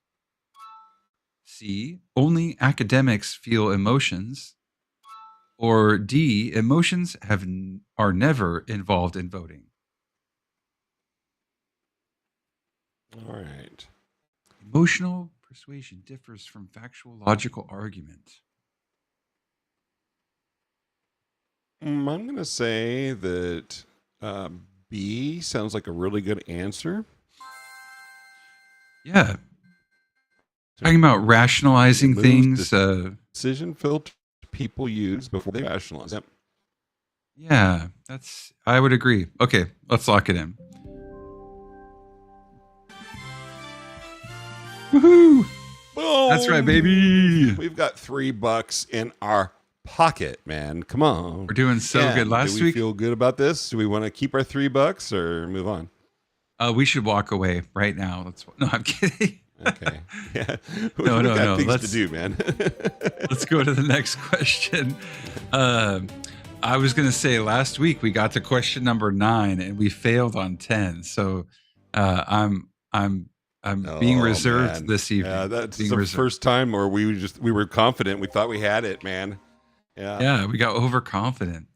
C. Only academics feel emotions. Or D. Emotions are never involved in voting. All right. Emotional persuasion differs from factual logical argument. I'm going to say that B sounds like a really good answer. Yeah. Talking about rationalizing It moves things. Decision filter people use before they rationalize. Yep. Yeah, I would agree. Okay, let's lock it in. Woohoo! That's right, Boom! baby. We've got $3 in our pocket, man. Come on. We're doing so Yeah, good. Last do we week, feel good about this? Do we want to keep our $3 or move on? we should walk away right now. No, I'm kidding. Okay. Yeah. No, We've no, got no. things Let's- to do, man. Let's go to the next question. I was going to say last week we got to question number 9 and we failed on 10. So I'm being Oh, reserved man. this evening. Yeah, that's Being the reserved. first time where we were confident. We thought we had it, man. Yeah. Yeah, we got overconfident.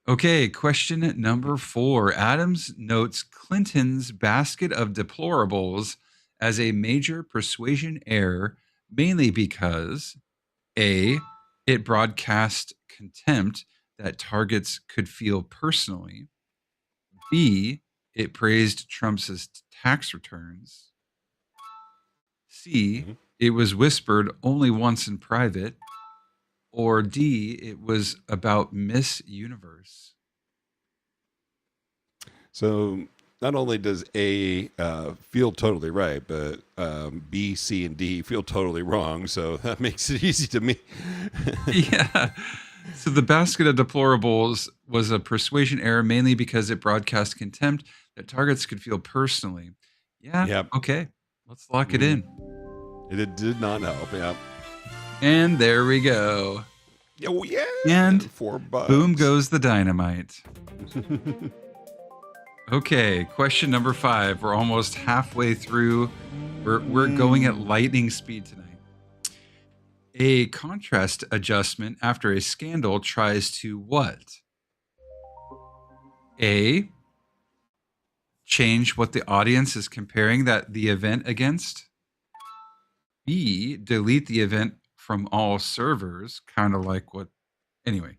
Okay, question number 4. Adams notes Clinton's basket of deplorables as a major persuasion error, mainly because A, it broadcast contempt that targets could feel personally. B, it praised Trump's tax returns. C, Mhm. it was whispered only once in private. Or D, it was about Miss Universe. So not only does A feel totally right, but B, C, and D feel totally wrong. So that makes it easy to me. Yeah. So the basket of deplorables was a persuasion error mainly because it broadcast contempt that targets could feel personally. Yeah. Yep. Okay. Let's lock it in. It did not help. Yeah. And there we go. Oh, yeah. And $4. Boom goes the dynamite. Okay, question number 5. We're almost halfway through. We're going at lightning speed tonight. A contrast adjustment after a scandal tries to what? A, change what the audience is comparing the event against. B, delete the event from all servers, kind of like what. Anyway,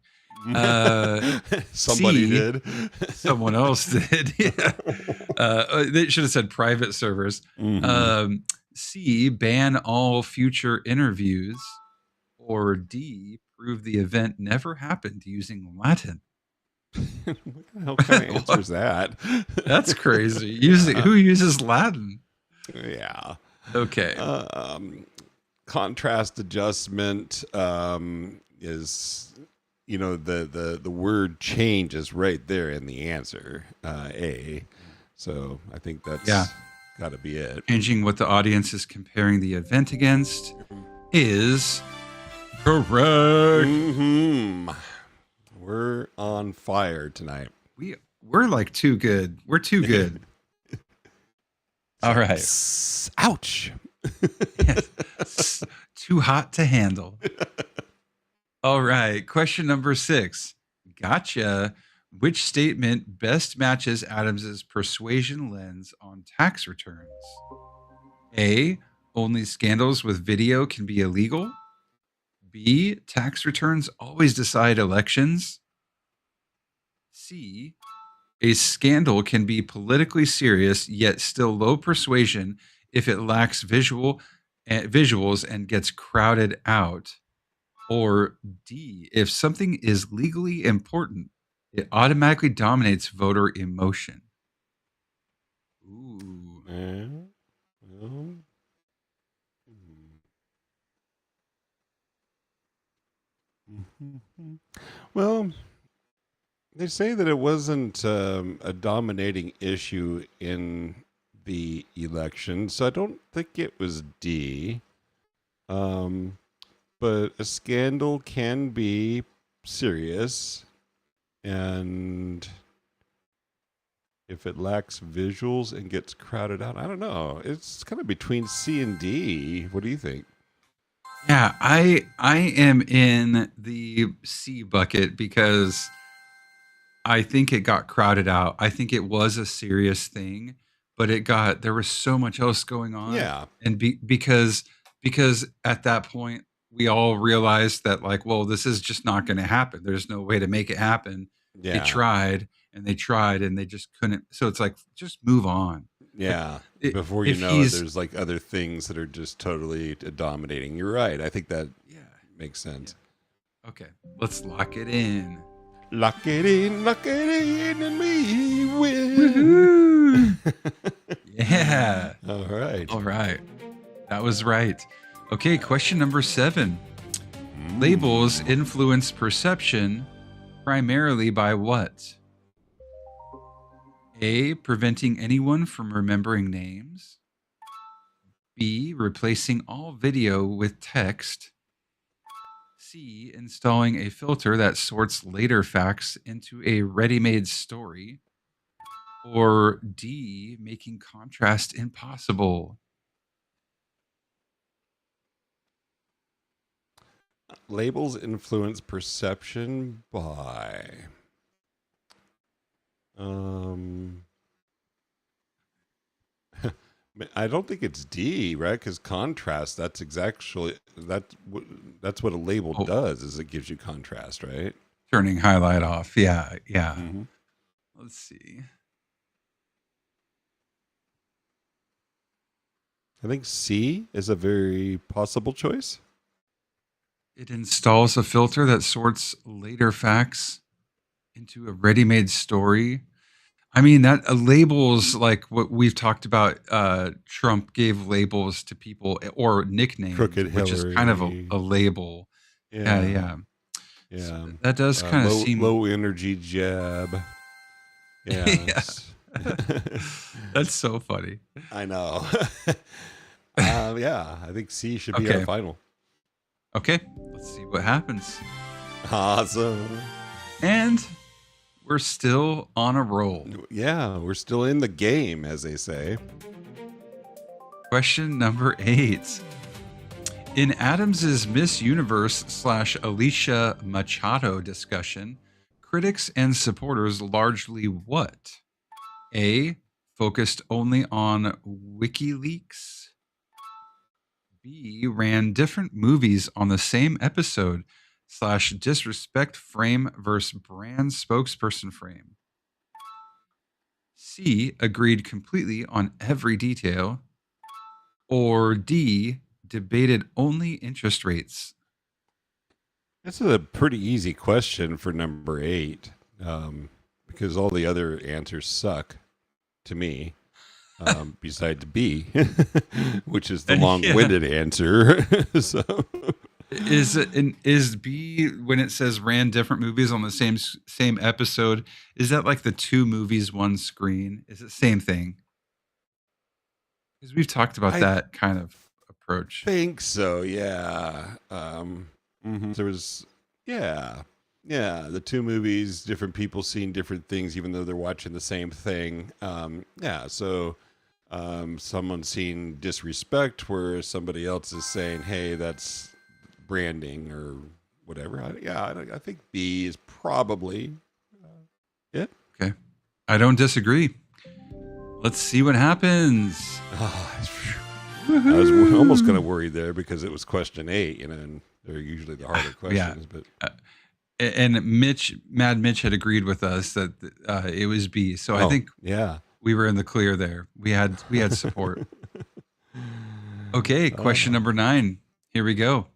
Somebody C, did. someone else did. Yeah. They should have said private servers. Mhm. C, ban all future interviews. Or D, prove the event never happened using Latin. What the hell kind of answers that? That's crazy. Who uses Latin? Yeah. Okay. Contrast adjustment is, the word change is right there in the answer, A. So I think that's got to be it. Changing what the audience is comparing the event against is correct. Mm-hmm. We're on fire tonight. We're like too good. We're too good. All right. Ouch. Yes. Too hot to handle. All right. Question number 6. Gotcha. Which statement best matches Adams's persuasion lens on tax returns? A, only scandals with video can be illegal. B, tax returns always decide elections. C, a scandal can be politically serious yet still low persuasion if it lacks visuals and gets crowded out. Or D, if something is legally important, it automatically dominates voter emotion. Ooh. Well, they say that it wasn't a dominating issue in the election, so I don't think it was D. But a scandal can be serious, and if it lacks visuals and gets crowded out, I don't know. It's kind of between C and D. What do you think? Yeah, I am in the C bucket because I think it got crowded out. I think it was a serious thing, but there was so much else going on. Yeah. And because at that point we all realized that this is just not going to happen. There's no way to make it happen. Yeah. They tried and they just couldn't. So it's like, just move on. Yeah. Before you know it, there's other things that are just totally dominating. You're right. I think that makes sense. Yeah. Okay. Let's lock it in. Lock it in, and we win. Yeah. All right. That was right. Okay, question number 7. Labels influence perception primarily by what? A, preventing anyone from remembering names. B, replacing all video with text. C, installing a filter that sorts later facts into a ready-made story. Or D, making contrast impossible. Labels influence perception by. I don't think it's D, right? Because contrast, that's what a label does, is it gives you contrast, right? Turning highlight off. Yeah. Mm-hmm. Let's see. I think C is a very possible choice. It installs a filter that sorts later facts into a ready-made story. I mean, that labels, like what we've talked about. Trump gave labels to people, or nicknames, Crooked which Hillary. is kind of a label. Yeah. So that does kind of seem low energy jab. Yeah. That's so funny. I know. Yeah, I think C should be Okay. our final. Okay, let's see what happens. Awesome. And we're still on a roll. Yeah, we're still in the game, as they say. Question number 8. In Adams's Miss Universe / Alicia Machado discussion, critics and supporters largely what? A. Focused only on WikiLeaks. B. Ran different movies on the same episode / disrespect frame versus brand spokesperson frame. C. Agreed completely on every detail. Or D. Debated only interest rates. This is a pretty easy question for number 8, because all the other answers suck to me. Besides B, which is the long-winded answer. So, is B, when it says ran different movies on the same episode, is that like the 2 movies, 1 screen? Is it same thing? Because we've talked about that kind of approach. Think so, yeah. There was, yeah, the 2 movies, different people seeing different things, even though they're watching the same thing. Yeah, so someone's seeing disrespect, where somebody else is saying, "Hey, that's branding" or whatever. I think B is probably it. Okay, I don't disagree. Let's see what happens. I was almost kind of worried there because it was question 8, and they're usually the harder questions. But and Mad Mitch had agreed with us that it was B. So I think we were in the clear there. We had support. Okay, question number 9. Here we go.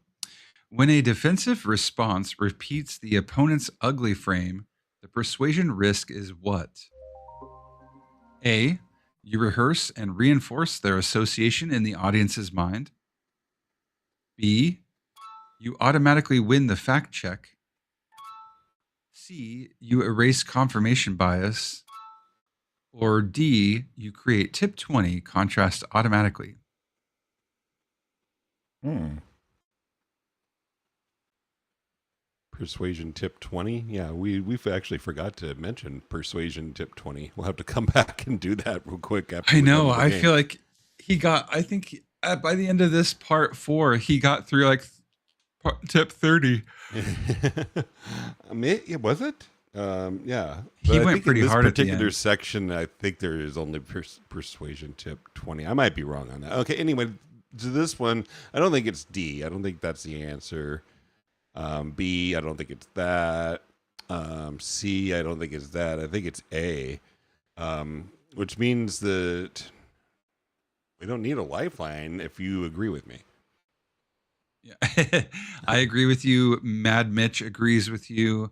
When a defensive response repeats the opponent's ugly frame, the persuasion risk is what? A. You rehearse and reinforce their association in the audience's mind. B. You automatically win the fact check. C. You erase confirmation bias. Or D. You create tip 20 contrast automatically. Persuasion tip 20. Yeah, we've actually forgot to mention persuasion tip 20. We'll have to come back and do that real quick. After I know. I feel like I think by the end of this part 4, he got through like tip 30. Was it? Yeah. He went pretty hard at the particular end. section. I think there is only persuasion tip 20. I might be wrong on that. Okay. Anyway, to this one, I don't think it's D. I don't think that's the answer. B, I don't think it's that. C, I don't think it's that. I think it's A, which means that we don't need a lifeline if you agree with me. Yeah. I agree with you. Mad Mitch agrees with you.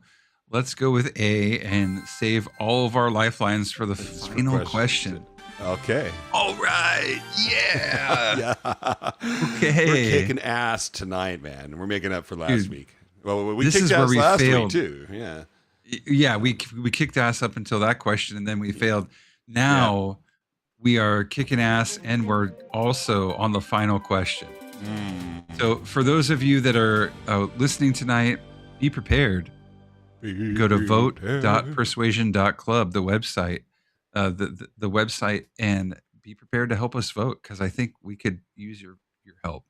Let's go with A and save all of our lifelines for the final question. Okay. All right. Yeah. Yeah. Okay. We're kicking ass tonight, man. We're making up for last week. Well, we this kicked is where ass we last failed. week too. Yeah. Yeah, we kicked ass up until that question, and then we failed. Now we are kicking ass, and we're also on the final question. So for those of you that are listening tonight, be prepared. Go to vote.persuasion.club, the website, the website, and be prepared to help us vote, because I think we could use your help.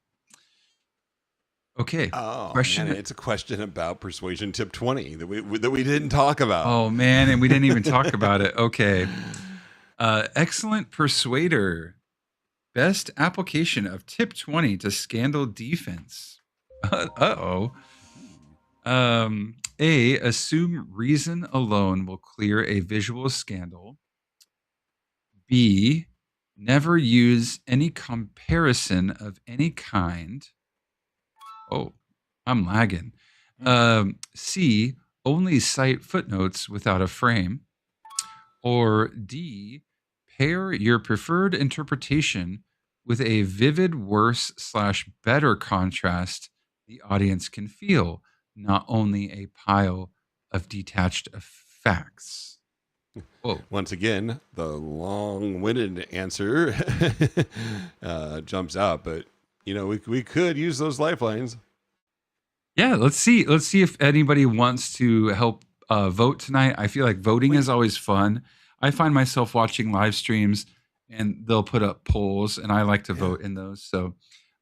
Okay. Oh, question. Man, it's a question about persuasion tip 20 that we didn't talk about. Oh man, and we didn't even talk about it. Okay. Excellent persuader. Best application of tip 20 to scandal defense. Uh-oh. A, assume reason alone will clear a visual scandal. B, never use any comparison of any kind. Oh, I'm lagging. C, only cite footnotes without a frame. Or D, pair your preferred interpretation with a vivid worse / better contrast the audience can feel, not only a pile of detached facts. Whoa. Once again, the long-winded answer jumps out, but we could use those lifelines. Yeah, let's see. Let's see if anybody wants to help vote tonight. I feel like voting is always fun. I find myself watching live streams, and they'll put up polls, and I like to vote in those. So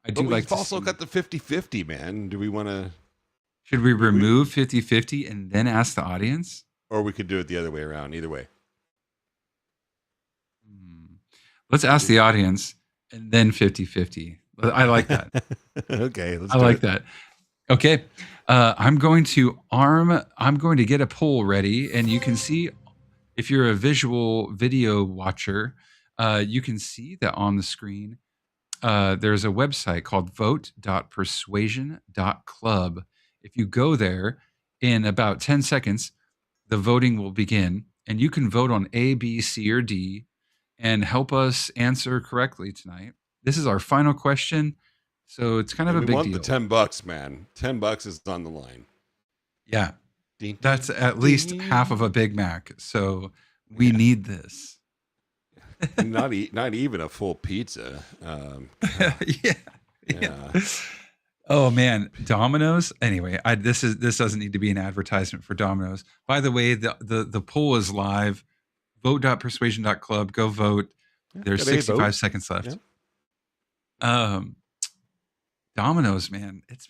I do But like we've to also see. got the 50-50, man. Do we want to, Should we remove 50-50 and then ask the audience? or we could do it the other way around? Either way. Let's ask the audience and then 50-50. I like that. Okay, let's I do like it. that. Okay. I'm going to get a poll ready, and you can see, if you're a visual video watcher, you can see that on the screen. There's a website called vote.persuasion.club. If you go there, in about 10 seconds, the voting will begin, and you can vote on A, B, C, or D and help us answer correctly tonight. This is our final question, so it's kind of And a we big want deal. the $10, man. $10 is on the line. Yeah, Ding, that's ding, at least ding. half of a Big Mac, so we need this. not even a full pizza. yeah. Yeah. Oh man, Domino's. Anyway, this doesn't need to be an advertisement for Domino's. By the way, the poll is live. Vote.persuasion.club. Go vote. There's Got 8 65 votes. seconds left. Yeah. Domino's, man, it's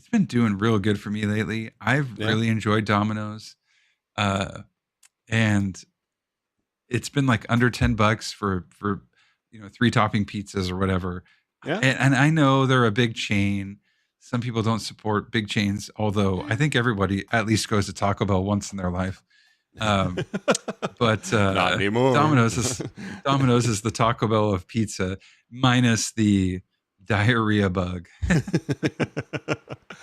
been doing real good for me lately. I've really enjoyed Domino's, and it's been like under $10 for 3 topping pizzas or whatever. Yeah. And I know they're a big chain. Some people don't support big chains, although I think everybody at least goes to Taco Bell once in their life. But Not anymore. Domino's is the Taco Bell of pizza, minus the diarrhea bug.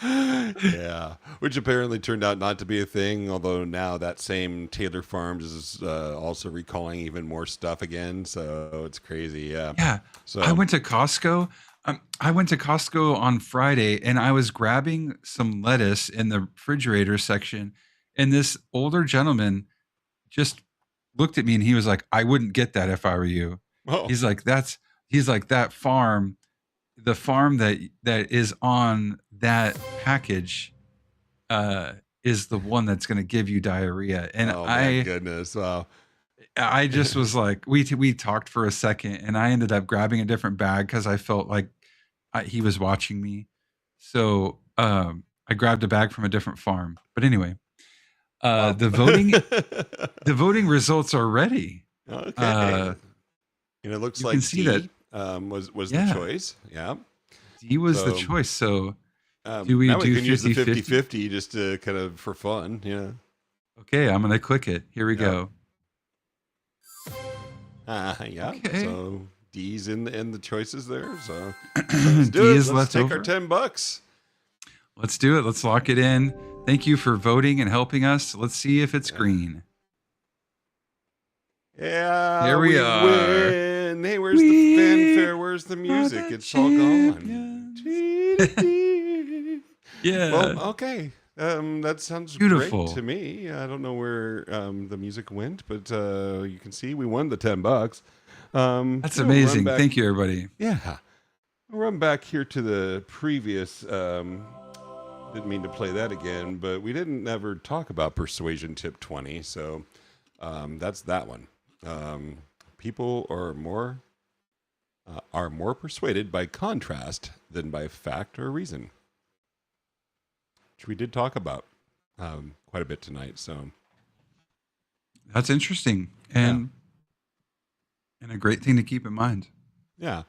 Yeah, which apparently turned out not to be a thing, although now that same Taylor Farms is also recalling even more stuff again, so it's crazy. Yeah. So I went to Costco. I went to Costco on Friday, and I was grabbing some lettuce in the refrigerator section, and this older gentleman just looked at me, and he was like, "I wouldn't get that if I were you." Oh. He's like, that farm, the farm that is on that package, is the one that's going to give you diarrhea. And Oh my goodness! Wow. I just was like, we talked for a second, and I ended up grabbing a different bag because I felt like he was watching me. So I grabbed a bag from a different farm. But anyway, the voting results are ready. Okay. Uh, And it looks you like can see D, that- was Yeah. the choice. Yeah. D was the So, choice. So do we now do we can use the 50-50? 50-50 just to kind of for fun. Yeah. Okay, I'm gonna click it. Here we go. Yeah. Okay. So D's in the choices there. So let's do D it. is Let's left take our over. $10. Let's do it. Let's lock it in. Thank you for voting and helping us. Let's see if it's green. Yeah. Here we are. Win. Hey, where's We the fanfare? Where's the music? the It's all gone. Yeah. Well, okay. That sounds Beautiful. great to me. I don't know where the music went, but you can see we won the $10. That's so amazing. run back- Thank you, everybody. Yeah. I'll run back here to the previous. Didn't mean to play that again, but we didn't ever talk about persuasion tip 20. So that's that one. People are more persuaded by contrast than by fact or reason, which we did talk about quite a bit tonight. So That's interesting and a great thing to keep in mind. yeah.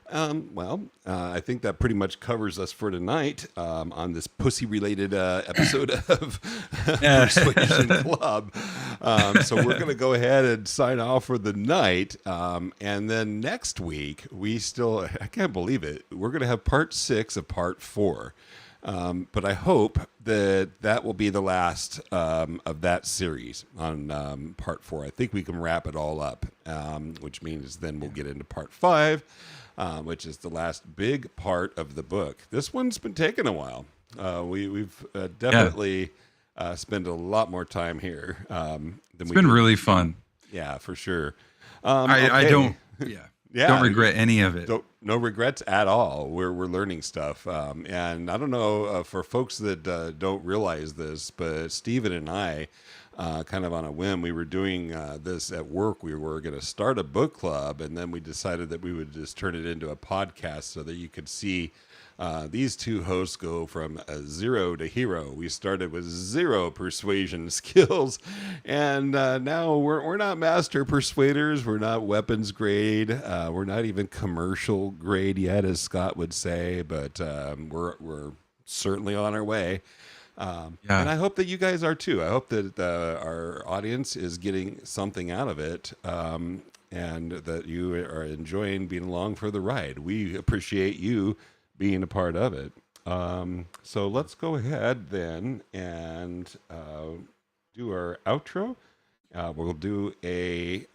I think that pretty much covers us for tonight on this pussy-related episode of Persuasion Club. So we're going to go ahead and sign off for the night. And then next week, I can't believe it, we're going to have part 6 of part 4. But I hope that will be the last of that series on part 4. I think we can wrap it all up, which means then we'll get into part 5. Which is the last big part of the book. This one's been taking a while. We've definitely spend a lot more time here than It's we been did. really fun. Yeah, for sure. I Okay. don't. Yeah, Don't regret any of it. No regrets at all. We're learning stuff, and I don't know for folks that don't realize this, but Steven and I, kind of on a whim, we were doing this at work. We were going to start a book club, and then we decided that we would just turn it into a podcast so that you could see these two hosts go from a zero to hero. We started with 0 persuasion skills, and now we're not master persuaders. We're not weapons grade. We're not even commercial grade yet, as Scott would say. But we're certainly on our way. And I hope that you guys are too. I hope that our audience is getting something out of it. And that you are enjoying being along for the ride. We appreciate you being a part of it. So let's go ahead then and do our outro. We'll do a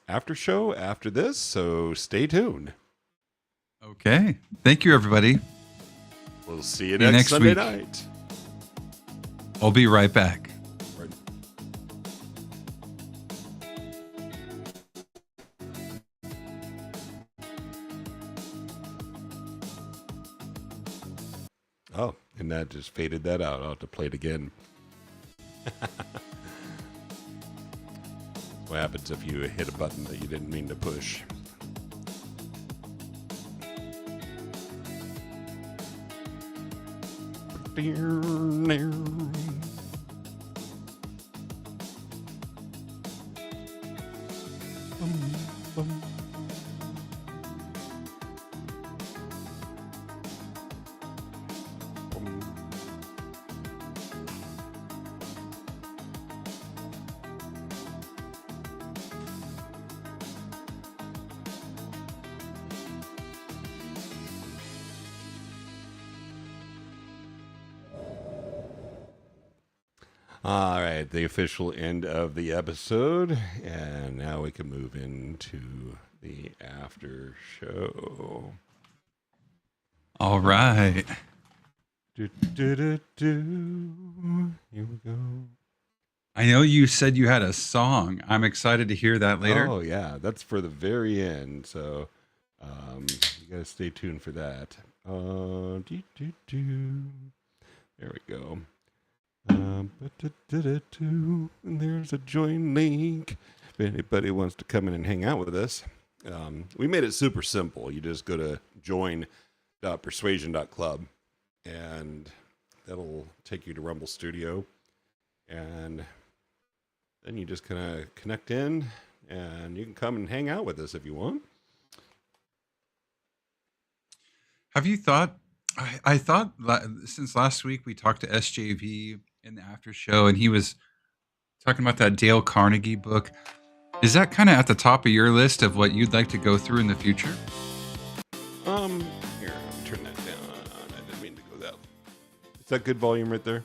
after show after this, so stay tuned. Okay. Thank you, everybody. We'll see you See you next next Sunday week. night. I'll be right back. Oh, and that just faded that out. I'll have to play it again. What happens if you hit a button that you didn't mean to push? All right, the official end of the episode, and now we can move into the after show. All right. Here we go. I know you said you had a song. I'm excited to hear that later. Oh yeah, that's for the very end. So you gotta stay tuned for that. There we go. And there's a join link if anybody wants to come in and hang out with us. We made it super simple. You just go to join.persuasion.club and that'll take you to Rumble Studio, and then you just kind of connect in and you can come and hang out with us if you want. Have you thought? I thought since last week we talked to SJV in the after show, and he was talking about that Dale Carnegie book. Is that kind of at the top of your list of what you'd like to go through in the future? Here, I'll turn that down. I didn't mean to go that. Is that good volume right there?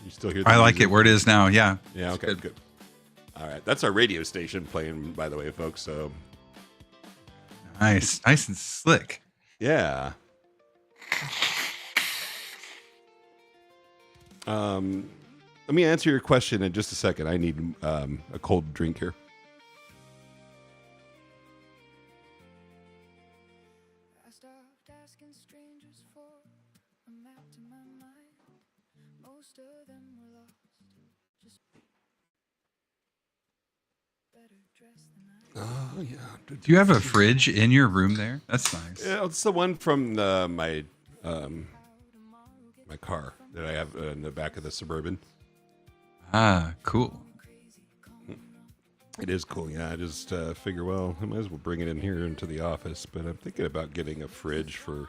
You still hear? I like it where it is now. Yeah. Yeah. It's Okay. Good. All right. That's our radio station playing, by the way, folks. So Nice and slick. yeah. Let me answer your question in just a second. I need a cold drink here. I stopped asking strangers for a map to my mind. Most of them were lost, just better dressed than I. Oh yeah. Do you have a fridge in your room there? That's nice. Yeah, it's the one from my car that I have in the back of the Suburban. Ah, cool. It is cool. Yeah, I just figure, well, I might as well bring it in here into the office. But I'm thinking about getting a fridge for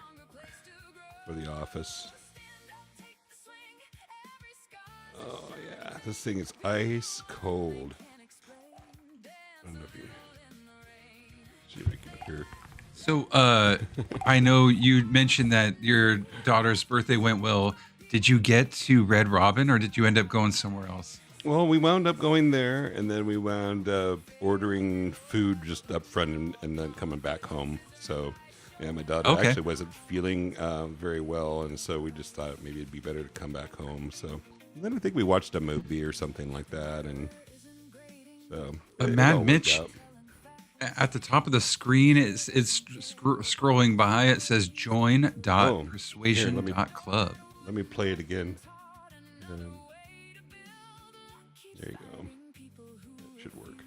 the office. Oh yeah, this thing is ice cold. I don't know if you see if we can hear. So, I know you mentioned that your daughter's birthday went well. Did you get to Red Robin, or did you end up going somewhere else? Well, we wound up going there, and then we wound up ordering food just up front and then coming back home. So, yeah, my daughter Okay. actually wasn't feeling very well, and so we just thought maybe it'd be better to come back home. So, then I think we watched a movie or something like that, and so. But it all Mad worked Mitch, out. at the top of the screen, it's scrolling by. It says Oh, join.persuasion.club. Let me play it again. There you go. That should work.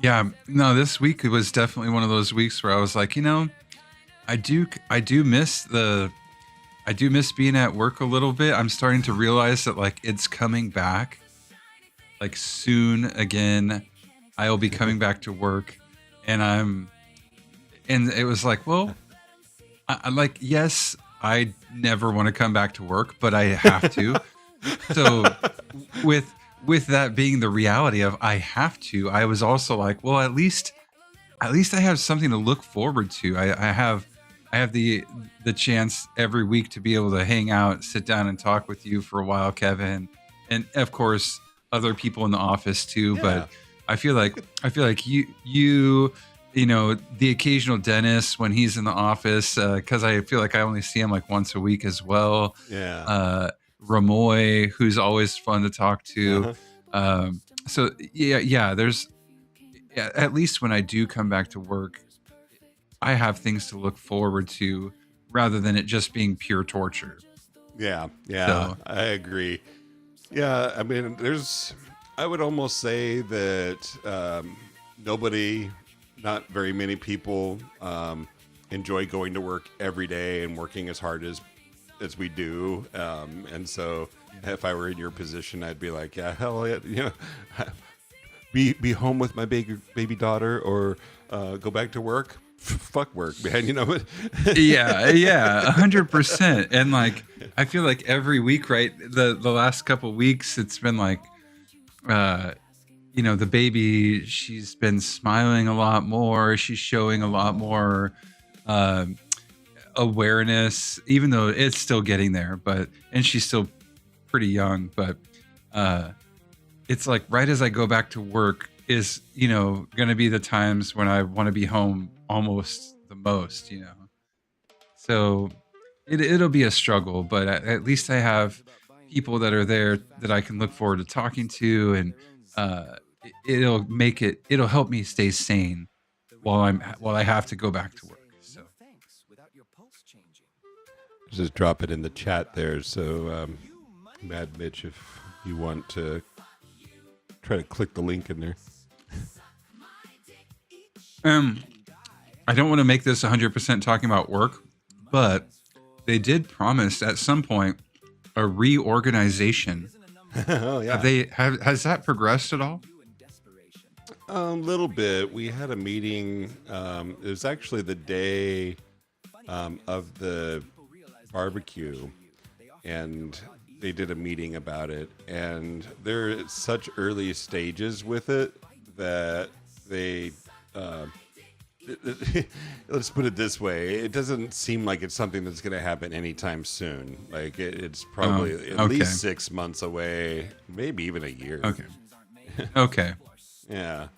Yeah, no, this week it was definitely one of those weeks where I was like, I do miss being at work a little bit. I'm starting to realize that like it's coming back. Like soon again, I will be coming back to work, and it was like, well, I like, yes, I never want to come back to work, but I have to. So with that being the reality of I have to, I was also like, well, at least I have something to look forward to. I have the chance every week to be able to hang out, sit down and talk with you for a while, Kevin, and of course other people in the office too. Yeah. But I feel like you the occasional Dennis when he's in the office, because I feel like I only see him like once a week as well. Yeah. Ramoy, who's always fun to talk to. Uh-huh. So there's at least when I do come back to work, I have things to look forward to rather than it just being pure torture. Yeah. So- I agree. Yeah, I mean, I would almost say that not very many people enjoy going to work every day and working as hard as we do. And so if I were in your position, I'd be like, yeah, hell yeah, be home with my baby daughter or go back to work. Fuck work, man. Yeah, 100%. And like, I feel like every week, right? The last couple weeks, it's been like, the baby, she's been smiling a lot more. She's showing a lot more awareness, even though it's still getting there, and she's still pretty young, but it's like right as I go back to work is, going to be the times when I want to be home almost the most, So it'll be a struggle, but at least I have people that are there that I can look forward to talking to, and it'll help me stay sane while I have to go back to work. So Just drop it in the chat there. So, Mad Mitch, if you want to try to click the link in there. I don't want to make this 100% talking about work, but they did promise at some point a reorganization. Oh yeah. Has that progressed at all? A little bit. We had a meeting. It was actually the day of the barbecue, and they did a meeting about it. And they're at such early stages with it that they. Let's put it this way: it doesn't seem like it's something that's going to happen anytime soon. Like it's probably at least 6 months away, maybe even a year. Okay. Yeah.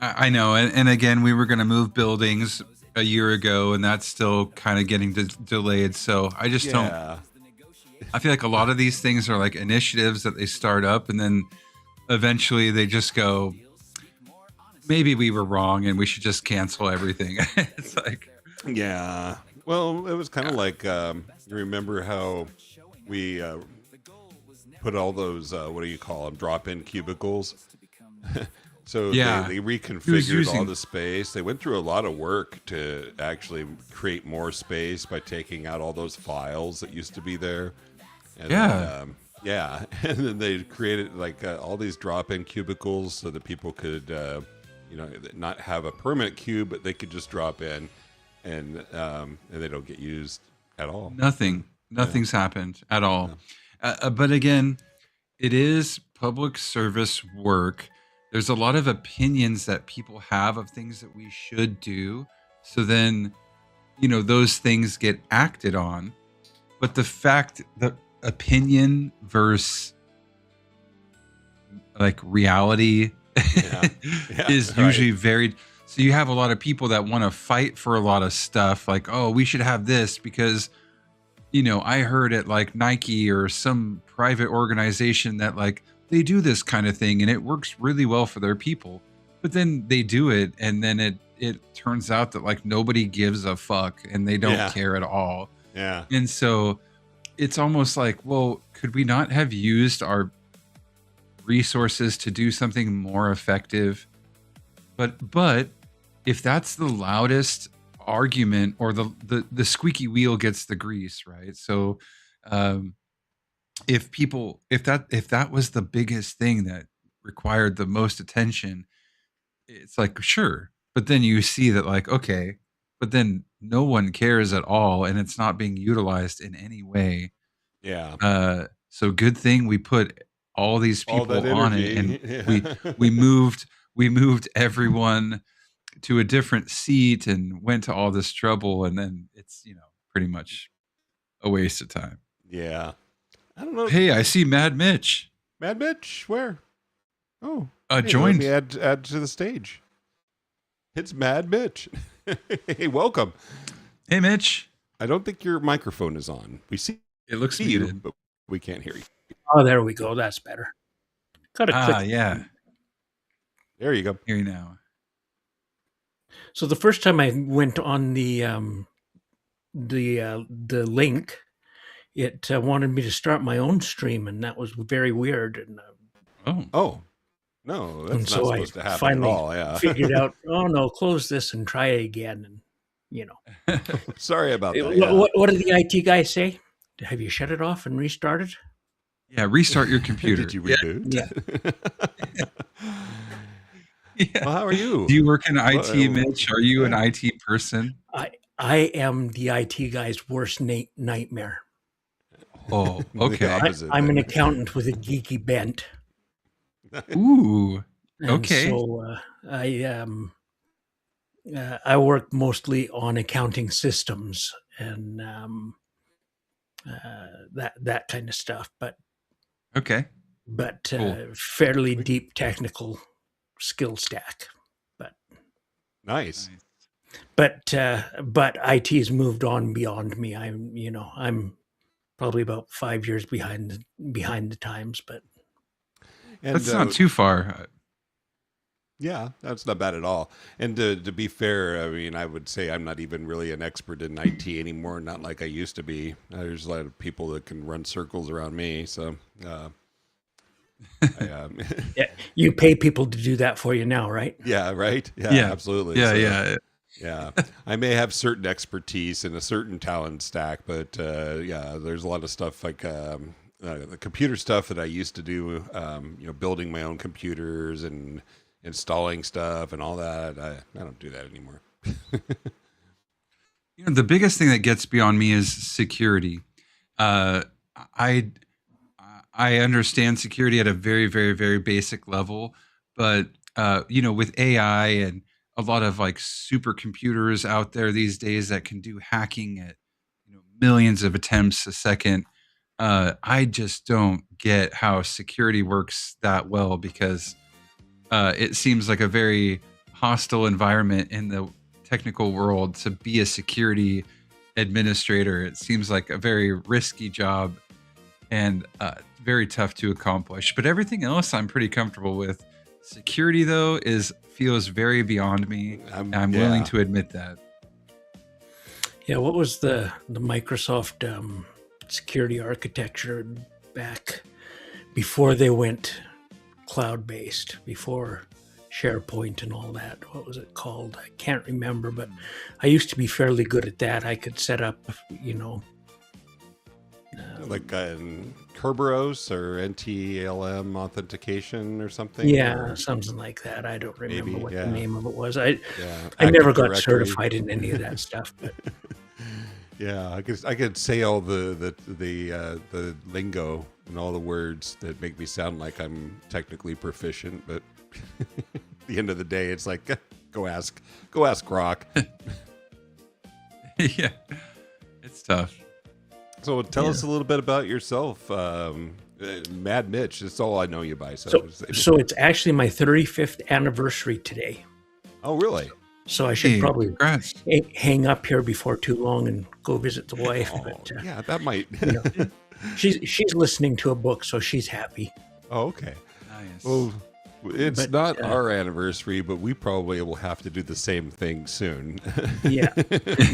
I know, and again, we were going to move buildings a year ago, and that's still kind of getting delayed. So I just don't. I feel like a lot of these things are like initiatives that they start up, and then eventually they just go, maybe we were wrong, and we should just cancel everything. It's like, yeah. Well, it was kind of like you remember how we put all those what do you call them, drop-in cubicles. So yeah, they reconfigured all the space. They went through a lot of work to actually create more space by taking out all those files that used to be there. And then, and then they created like all these drop-in cubicles so that people could, not have a permanent cube, but they could just drop in, and they don't get used at all. Nothing's happened at all. But again, it is public service work. There's a lot of opinions that people have of things that we should do. So then, those things get acted on. But the fact that opinion versus like reality is usually very, So you have a lot of people that want to fight for a lot of stuff, like, oh, we should have this because, I heard at like Nike or some private organization that like they do this kind of thing and it works really well for their people. But then they do it, and then it turns out that like nobody gives a fuck and they don't care at all. Yeah. And so it's almost like, well, could we not have used our resources to do something more effective? But if that's the loudest argument, or the squeaky wheel gets the grease, right? So if that was the biggest thing that required the most attention, it's like, sure. But then you see that like, okay, but then no one cares at all, and it's not being utilized in any way. Yeah. So good thing we put all these All people that on energy. it, and Yeah. we moved everyone to a different seat and went to all this trouble, and then it's pretty much a waste of time. Yeah. I don't know. Hey, I see Mad Mitch Mad Mitch, where? Oh, joined. Let me add to the stage. It's Mad Mitch. Hey, welcome. Hey, Mitch. I don't think your microphone is on. We see It looks you, muted. but we can't hear you. Oh, there we go. That's better. Gotta click. Yeah. There you go. Here now. So the first time I went on the link, it wanted me to start my own stream, and that was very weird. And Oh, no, that's And not so I supposed to happen at finally all. Yeah. figured out, oh no, close this and try it again. And Sorry about that. Yeah. what did the IT guy say? Have you shut it off and restarted? Yeah, restart your computer. Did you reboot? Yeah. Yeah. Well, how are you? Do you work in IT, Well, Mitch? Are you an IT person? I am the IT guy's worst nightmare. Oh, The okay. opposite. I'm an accountant with a geeky bent. Ooh, And okay. So I work mostly on accounting systems and that kind of stuff, but Okay. Cool. fairly deep technical skill stack. Nice. But IT has moved on beyond me. I'm probably about 5 years behind the times, but And, That's not too far. yeah, that's not bad at all. And to be fair, I mean, I would say I'm not even really an expert in IT anymore. Not like I used to be. There's a lot of people that can run circles around me. So, yeah, you pay people to do that for you now, right? yeah, right. Yeah, Yeah. absolutely. Yeah, So, yeah. yeah. I may have certain expertise and a certain talent stack, but yeah, there's a lot of stuff like the computer stuff that I used to do. Building my own computers and installing stuff and all that. I don't do that anymore. The biggest thing that gets beyond me is security. I understand security at a very, very, very basic level, but with AI and a lot of like supercomputers out there these days that can do hacking at millions of attempts a second, I just don't get how security works that well, because it seems like a very hostile environment in the technical world to be a security administrator. It seems like a very risky job and very tough to accomplish. But everything else I'm pretty comfortable with. Security, though, feels very beyond me. I'm willing to admit that. Yeah, what was the Microsoft security architecture back before they went cloud-based, before SharePoint and all that? What was it called? I can't remember, but I used to be fairly good at that. I could set up, Like Kerberos or NTLM authentication or something? yeah, Or, something like that. I don't remember Maybe, what yeah. the name of it was. I yeah, never Active got Directory. certified in any of that stuff, but Yeah, I could say all the lingo and all the words that make me sound like I'm technically proficient, but at the end of the day, it's like go ask Grok. Yeah, it's tough. So tell us a little bit about yourself, Mad Mitch. That's all I know you by. so it's actually my 35th anniversary today. Oh, really? So I should Hey, probably congrats. hang up here before too long and go visit the wife. Oh, But yeah, that might. you know, she's listening to a book, so she's happy. Oh, okay. Nice. Well, it's But, not our anniversary, but we probably will have to do the same thing soon. Yeah.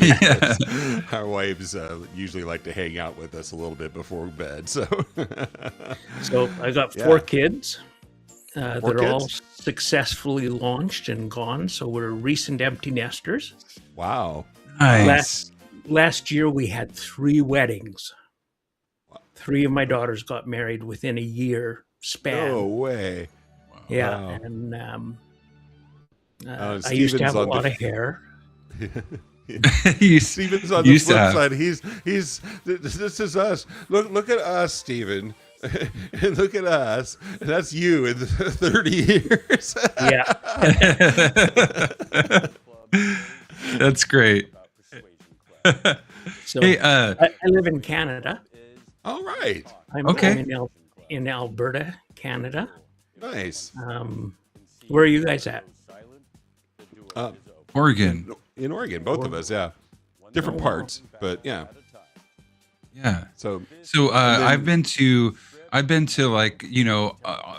Yeah. Our wives usually like to hang out with us a little bit before bed. So, So I got Yeah. 4 kids. Four They're all kids? successfully launched and gone. So we're recent empty nesters. wow. Nice. Last year we had 3 weddings. 3 of my daughters got married within a year span. No way. Yeah, Wow. and I used Steven's to have a on the- lot of hair. You- Steven's on you the flip said- side. This is us. Look at us, Steven. And look at us. And that's you in 30 years. Yeah, That's great. so Hey, I live in Canada. All right. I'm Okay. in Alberta, Canada. Nice. Where are you guys at? Oregon. In Oregon, both of us, yeah. Different parts, but yeah. Yeah. So, So then- I've been to like,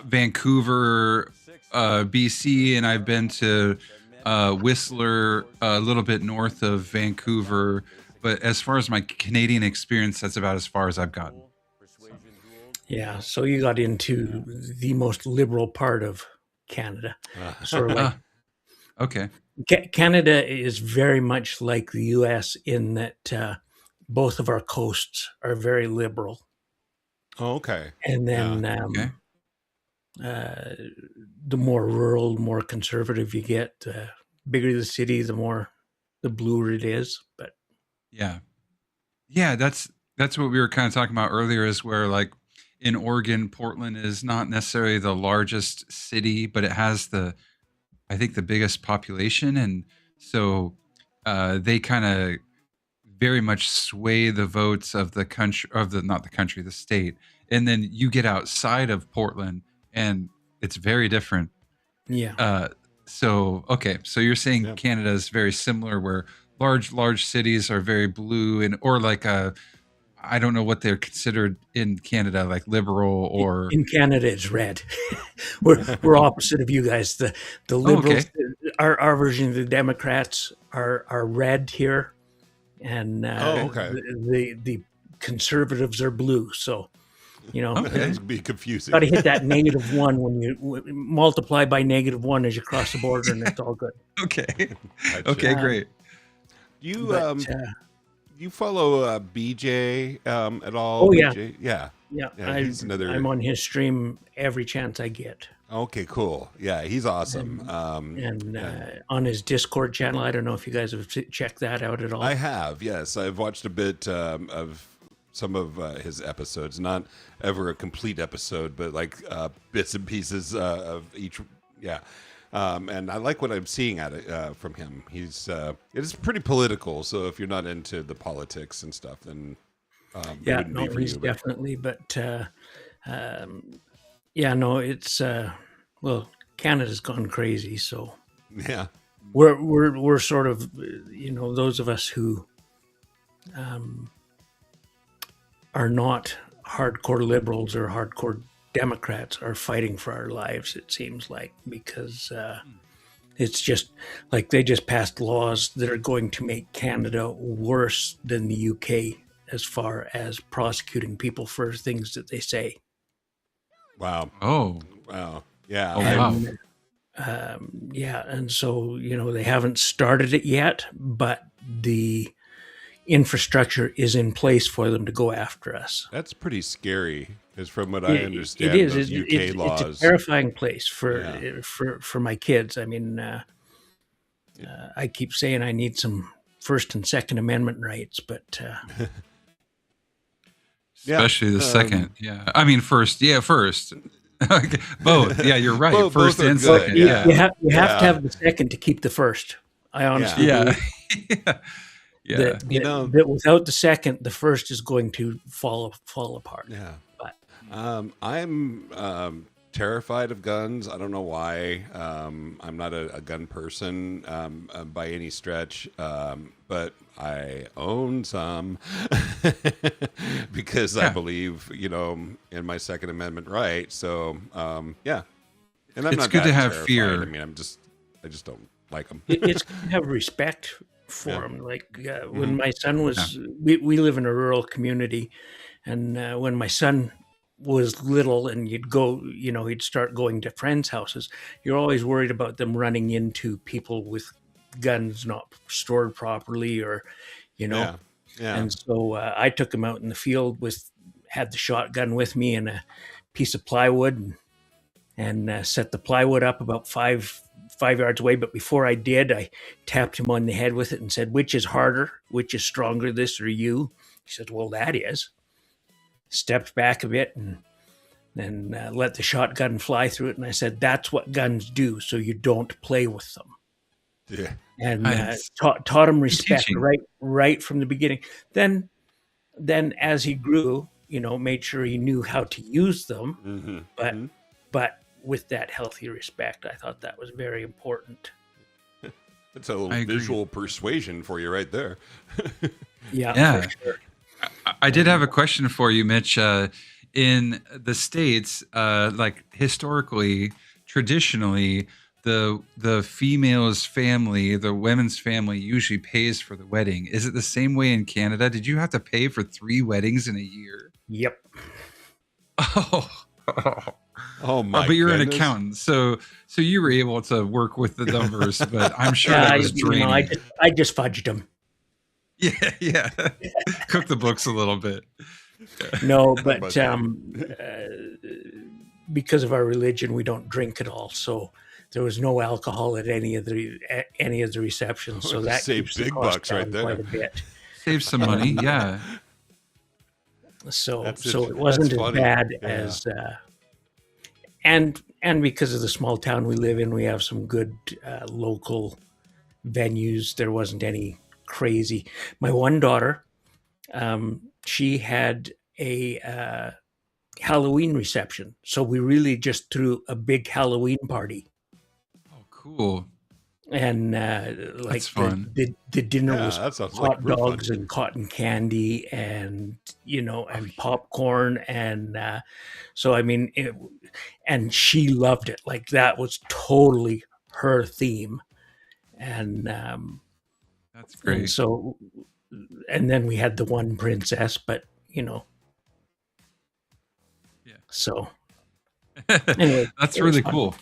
Vancouver, BC, and I've been to Whistler, a little bit north of Vancouver. But as far as my Canadian experience, that's about as far as I've gotten. Yeah, so you got into the most liberal part of Canada. Sort of like Okay. Canada is very much like the U.S. in that both of our coasts are very liberal, oh, okay. and then Okay. The more rural, more conservative you get, the bigger the city, the bluer it is. But Yeah. Yeah, that's what we were kind of talking about earlier, is where like in Oregon, Portland is not necessarily the largest city, but it has I think the biggest population. And so they kind of very much sway the votes of the country, not the country, the state. And then you get outside of Portland and it's very different. yeah, So you're saying Yeah. Canada is very similar, where large cities are very blue, or like I don't know what they're considered in Canada, like liberal or in Canada it's red. we're opposite of you guys. The liberals, our version of the Democrats are red here, and okay. the conservatives are blue. So Okay. It'd be confusing. got to hit that -1 when you multiply by -1 as you cross the border, and it's all good. okay, Gotcha. okay, great. You But, you follow BJ at all? Oh, yeah. BJ? Yeah. yeah, Yeah, he's another- I'm on his stream every chance I get, Okay, cool. Yeah, he's awesome. and on his Discord channel. I don't know if you guys have checked that out at all. I have, yes. I've watched a bit of some of his episodes. Not ever a complete episode, but like bits and pieces of each. Yeah. And I like what I'm seeing at it from him. It is pretty political. So if you're not into the politics and stuff, then it Yeah, wouldn't no, be for he's you. But definitely. But yeah, no, it's well, Canada's gone crazy. So yeah, we're sort of those of us who are not hardcore liberals or hardcore Democrats are fighting for our lives. It seems like, because it's just like they just passed laws that are going to make Canada worse than the UK as far as prosecuting people for things that they say. wow, Oh, yeah. oh I- wow. Yeah, and so they haven't started it yet, but the infrastructure is in place for them to go after us. That's pretty scary, because from what I It- understand, it is. those UK It's laws. a terrifying place for Yeah. for my kids. I mean, I keep saying I need some First and Second Amendment rights, but Yeah, Especially the second. Yeah. I mean, first. Yeah, first. Okay, both. Yeah, you're right. Both First are and good, second. you, Yeah. you have Yeah. to have the second to keep the first. I honestly Yeah. believe Yeah. Yeah. that, You know- that without the second, the first is going to fall apart. Yeah. But I'm terrified of guns. I don't know why. I'm not a gun person by any stretch, but I own some because I believe, in my Second Amendment right. So, yeah. And I'm It's not good to that have terrified. fear. I mean, I just don't like them. It's good to have respect for Yeah. them. Like when my son was, we live in a rural community, and when my son was little and you'd go, he'd start going to friends' houses, you're always worried about them running into people with guns not stored properly or, Yeah. And so I took him out in the field had the shotgun with me and a piece of plywood and set the plywood up about five yards away. But before I did, I tapped him on the head with it and said, "Which is harder? Which is stronger, this or you?" He said, "Well, that is." Stepped back a bit and then let the shotgun fly through it. And I said, "That's what guns do, so you don't play with them." Yeah. And Nice. taught him respect teaching. right from the beginning. Then as he grew, made sure he knew how to use them, but with that healthy respect. I thought that was very important. That's a I little agree. visual persuasion for you right there. Yeah. For sure. I did have a question for you, Mitch. In the States, like historically, traditionally, the female's family, the women's family usually pays for the wedding. Is it the same way in Canada? Did you have to pay for 3 weddings in a year? Yep. Oh, Oh my! but you're an goodness. accountant, so you were able to work with the numbers. But I'm sure Yeah, that was draining. I just fudged him. Yeah. Cook the books a little bit. No, but But- because of our religion, we don't drink at all. So there was no alcohol at any of the receptions. So that Save keeps the big cost bucks right down there. quite a bit. Save some money. Yeah. So That's so it. it wasn't That's as funny. bad Yeah. as and because of the small town we live in, we have some good local venues. There wasn't any crazy. My one daughter, she had a Halloween reception, so we really just threw a big Halloween party. Oh, cool. And like fun. the dinner Yeah, was that sounds like hot real fun. dogs and cotton candy and and popcorn and so I mean and she loved it. Like that was totally her theme. And That's and great. so and then we had the one princess, but Yeah. so anyway, That's it was really fun. cool.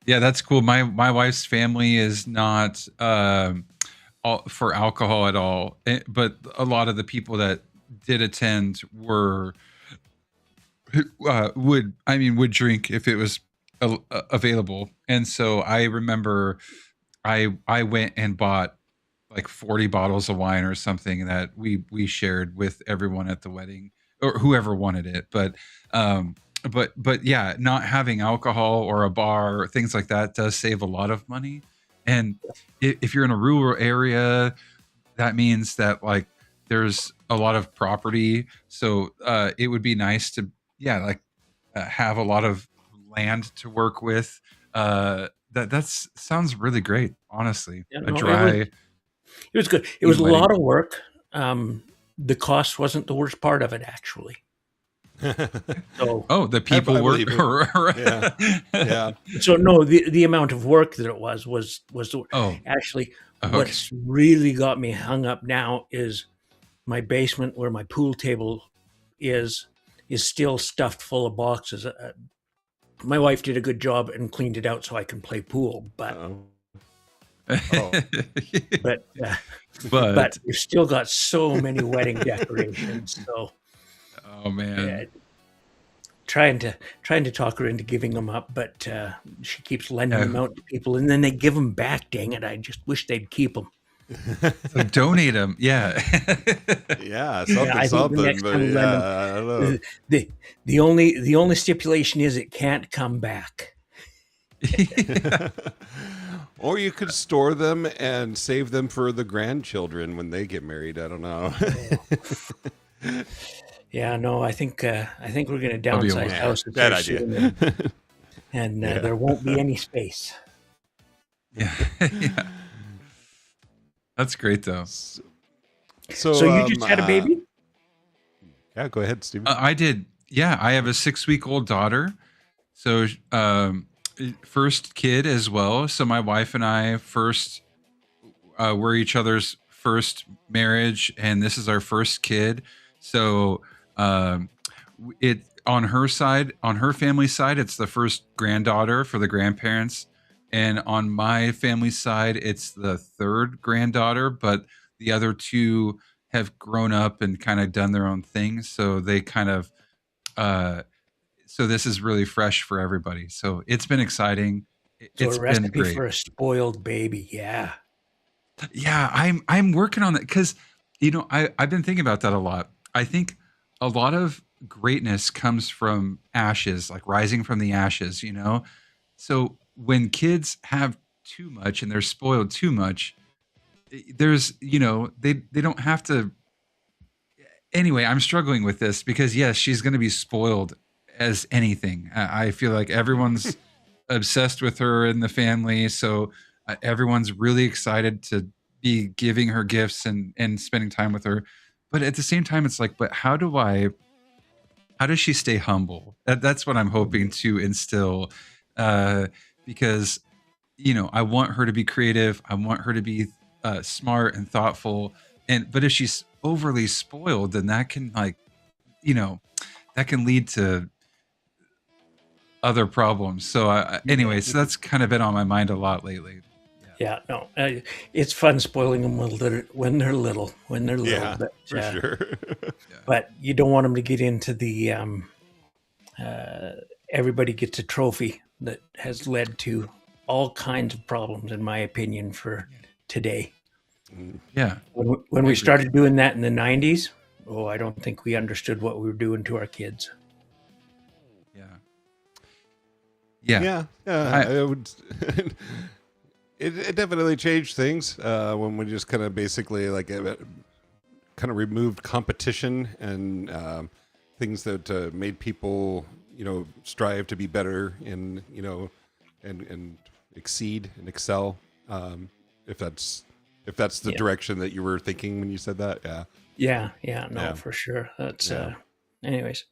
Yeah, that's cool. My wife's family is not for alcohol at all, but a lot of the people that did attend would drink if it was available. And so I remember I went and bought like 40 bottles of wine or something that we shared with everyone at the wedding or whoever wanted it. But yeah, not having alcohol or a bar or things like that does save a lot of money. And if you're in a rural area, that means that like there's a lot of property. So it would be nice to have a lot of land to work with. That's sounds really great, honestly. Yeah, A no, dry. it was good. It was a wedding. lot of work. The cost wasn't the worst part of it, actually. So, Oh, the people I were. believe it. Yeah. so no, the amount of work that it was Oh, actually okay. what's really got me hung up now is my basement where my pool table is still stuffed full of boxes. My wife did a good job and cleaned it out so I can play pool, but Oh. but but we've still got so many wedding decorations. So oh man. yeah, trying to talk her into giving them up, but she keeps lending them out to people, and then they give them back. Dang it! I just wish they'd keep them. So donate them. Yeah. Yeah, I think the something. next But time we yeah, land I don't know. The only stipulation is it can't come back. Or you could store them and save them for the grandchildren when they get married. I don't know. Yeah, no, I think we're going to That'll be a downsize lot. houses Bad here idea. soon, and Yeah. there won't be any space. Yeah. Yeah. That's great though. So So you just had a baby? Yeah, go ahead, Steven. I did. Yeah, I have a 6-week-old daughter. So first kid as well. So my wife and I first were each other's first marriage, and this is our first kid. So it on her side, on her family side, it's the first granddaughter for the grandparents, and on my family side, it's the third granddaughter. But the other two have grown up and kind of done their own thing, so they kind of. So this is really fresh for everybody. So it's been exciting. So It's a been recipe great. for a spoiled baby. Yeah. Yeah, I'm working on that because I've been thinking about that a lot. I think a lot of greatness comes from ashes, like rising from the ashes. So when kids have too much and they're spoiled too much, there's they don't have to. Anyway, I'm struggling with this because yes, she's going to be spoiled as anything. I feel like everyone's obsessed with her in the family, so everyone's really excited to be giving her gifts and spending time with her. But at the same time, it's like, but how does she stay humble? That's what I'm hoping to instill, because I want her to be creative. I want her to be smart and thoughtful. But if she's overly spoiled, then that can that can lead to other problems. So anyway, so that's kind of been on my mind a lot lately. Yeah, no, it's fun spoiling them when they're little. Yeah, but, for sure. But you don't want them to get into the everybody gets a trophy that has led to all kinds of problems, in my opinion, for today. Yeah. When we started doing that in the 90s, I don't think we understood what we were doing to our kids. Yeah. I would. It definitely changed things when we just kind of basically kind of removed competition and things that made people strive to be better and and exceed and excel. If that's the direction that you were thinking when you said that, Yeah, for sure. That's anyways.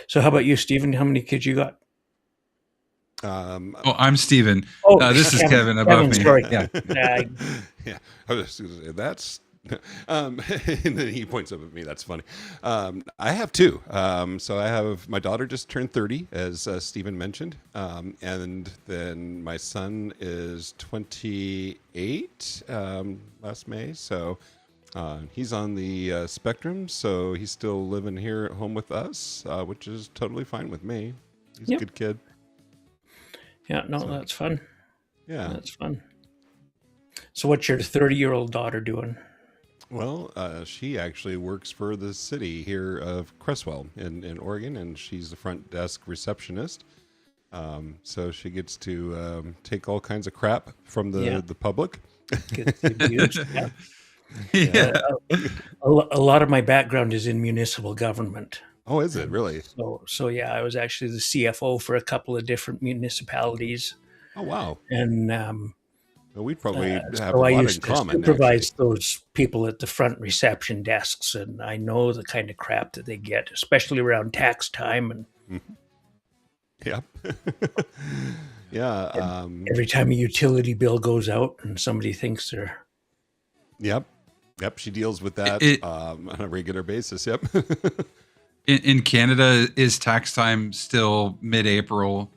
So how about you, Stephen? How many kids you got? I'm Steven. This is Kevin above Kevin, me. sorry. Yeah. Yeah, I was just gonna say that's. And then he points up at me. That's funny. I have two. So I have my daughter just turned 30, as Stephen mentioned, and then my son is 28 last May. So he's on the spectrum. So he's still living here at home with us, which is totally fine with me. He's a good kid. Yeah, no, that's fun. Yeah, that's fun. So what's your 30-year-old daughter doing? Well, she actually works for the city here of Cresswell in Oregon, and she's the front desk receptionist. So she gets to take all kinds of crap from the public. Gets abused. A lot of my background is in municipal government. Oh, is it really? So yeah, I was actually the CFO for a couple of different municipalities. Oh, wow. And well, we probably have a so I lot used in common. to supervise those people at the front reception desks, and I know the kind of crap that they get, especially around tax time. And Yep. Yeah. every time a utility bill goes out, and somebody thinks they're Yep. She deals with that on a regular basis. Yep. In Canada, is tax time still mid-April?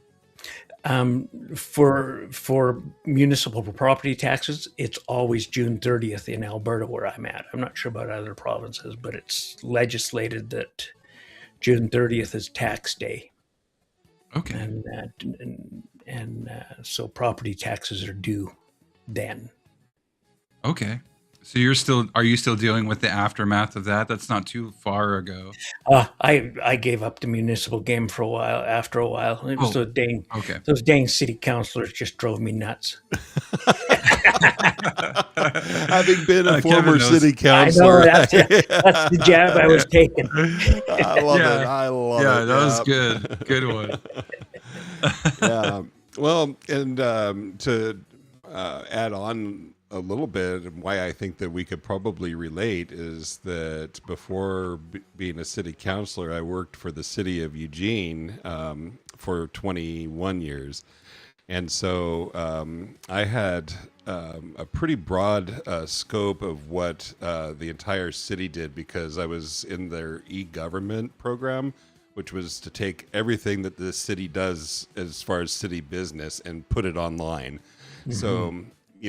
For municipal property taxes, it's always June 30th in Alberta, where I'm at. I'm not sure about other provinces, but it's legislated that June 30th is tax day. Okay. And so property taxes are due then. Okay. So are you still dealing with the aftermath of that? That's not too far ago. I gave up the municipal game for a while. After a while, it was those dang city councilors just drove me nuts. Having been a Kevin former knows. city I know councilor. that's the jab I was taking. I love Yeah. it. I love Yeah, it. that was Yep. good. Good one. Yeah. Well, and to add on a little bit, and why I think that we could probably relate is that before being a city councilor, I worked for the city of Eugene for 21 years. And so I had a pretty broad scope of what the entire city did, because I was in their e-government program, which was to take everything that the city does as far as city business and put it online. So,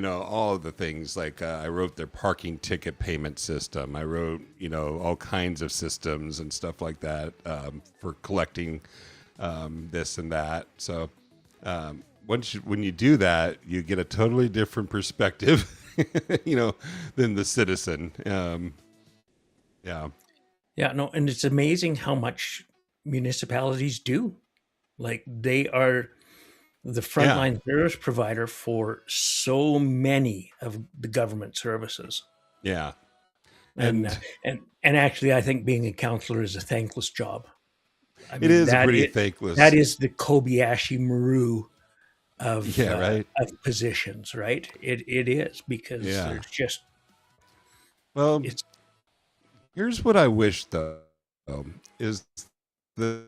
all of the things like I wrote their parking ticket payment system. I wrote, all kinds of systems and stuff like that for collecting this and that. So when you do that, you get a totally different perspective, than the citizen. Yeah. Yeah, no, and it's amazing how much municipalities do. Like they are the frontline service provider for so many of the government services. Yeah. And actually, I think being a counselor is a thankless job. I It is that pretty thankless. That is the Kobayashi Maru of right. of positions, right? It is, because there's just Well, it's here's what I wish though, is the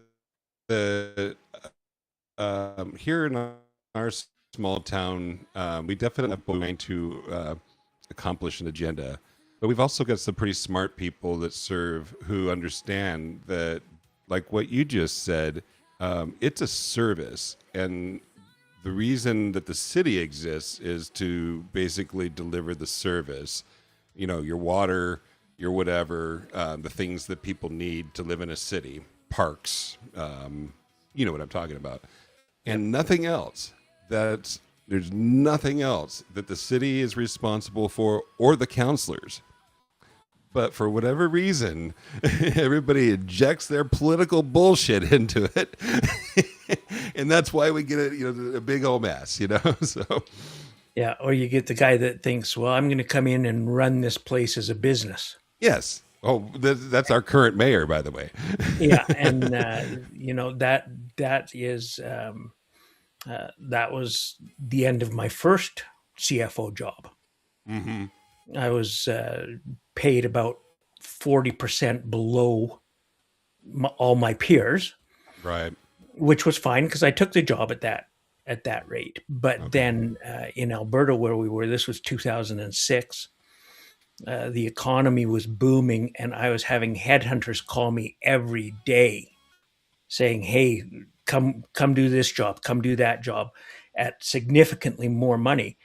here in our small town, we definitely have going to accomplish an agenda, but we've also got some pretty smart people that serve who understand that, like what you just said, it's a service, and the reason that the city exists is to basically deliver the service. Your water, your whatever, the things that people need to live in a city, parks, you know what I'm talking about, and nothing else. There's nothing else that the city is responsible for, or the counselors. But for whatever reason, everybody injects their political bullshit into it, and that's why we get a big old mess. So. Yeah, or you get the guy that thinks, well, I'm going to come in and run this place as a business. Yes. Oh, that's our current mayor, by the way. Yeah, and that is that was the end of my first CFO job. Mm-hmm. I was paid about 40% below all my peers, Right. which was fine because I took the job at that rate. But then in Alberta, where we were, this was 2006. The economy was booming, and I was having headhunters call me every day saying, hey, come do this job, come do that job at significantly more money.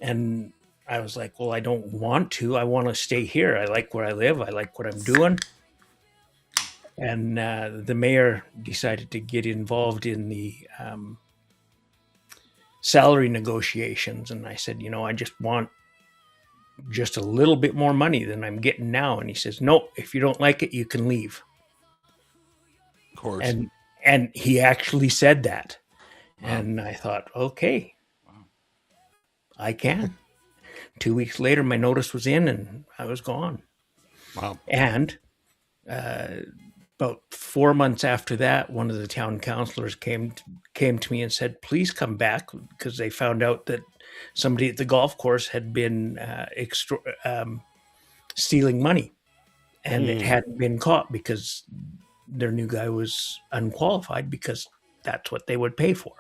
And I was like, well, I don't want to. I want to stay here. I like where I live. I like what I'm doing. And the mayor decided to get involved in the salary negotiations. And I said, I just want just a little bit more money than I'm getting now. And he says, no, if you don't like it, you can leave. Of course. And he actually said that. Wow. And I thought, okay, I can. 2 weeks later, my notice was in and I was gone. Wow. And about 4 months after that, one of the town councilors came to me and said, please come back, because they found out that somebody at the golf course had been stealing money, and it hadn't been caught because their new guy was unqualified, because that's what they would pay for.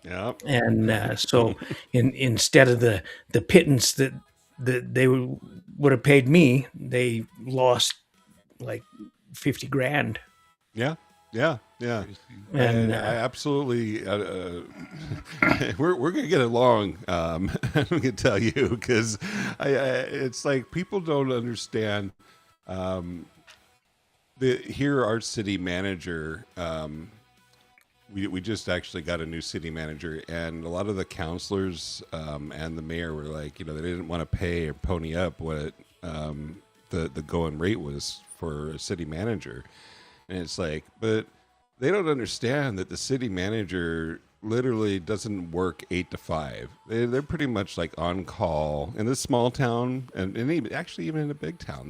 Yeah. And so instead of the pittance that they would have paid me, they lost like 50 grand. Yeah. And I absolutely, we're going to get along. I'm going to tell you, because it's like people don't understand. Here, our city manager, we just actually got a new city manager, and a lot of the counselors and the mayor were like, they didn't want to pay or pony up what the going rate was for a city manager. And it's like, but they don't understand that the city manager literally doesn't work 8 to 5. They're pretty much like on call in this small town, and actually even in a big town.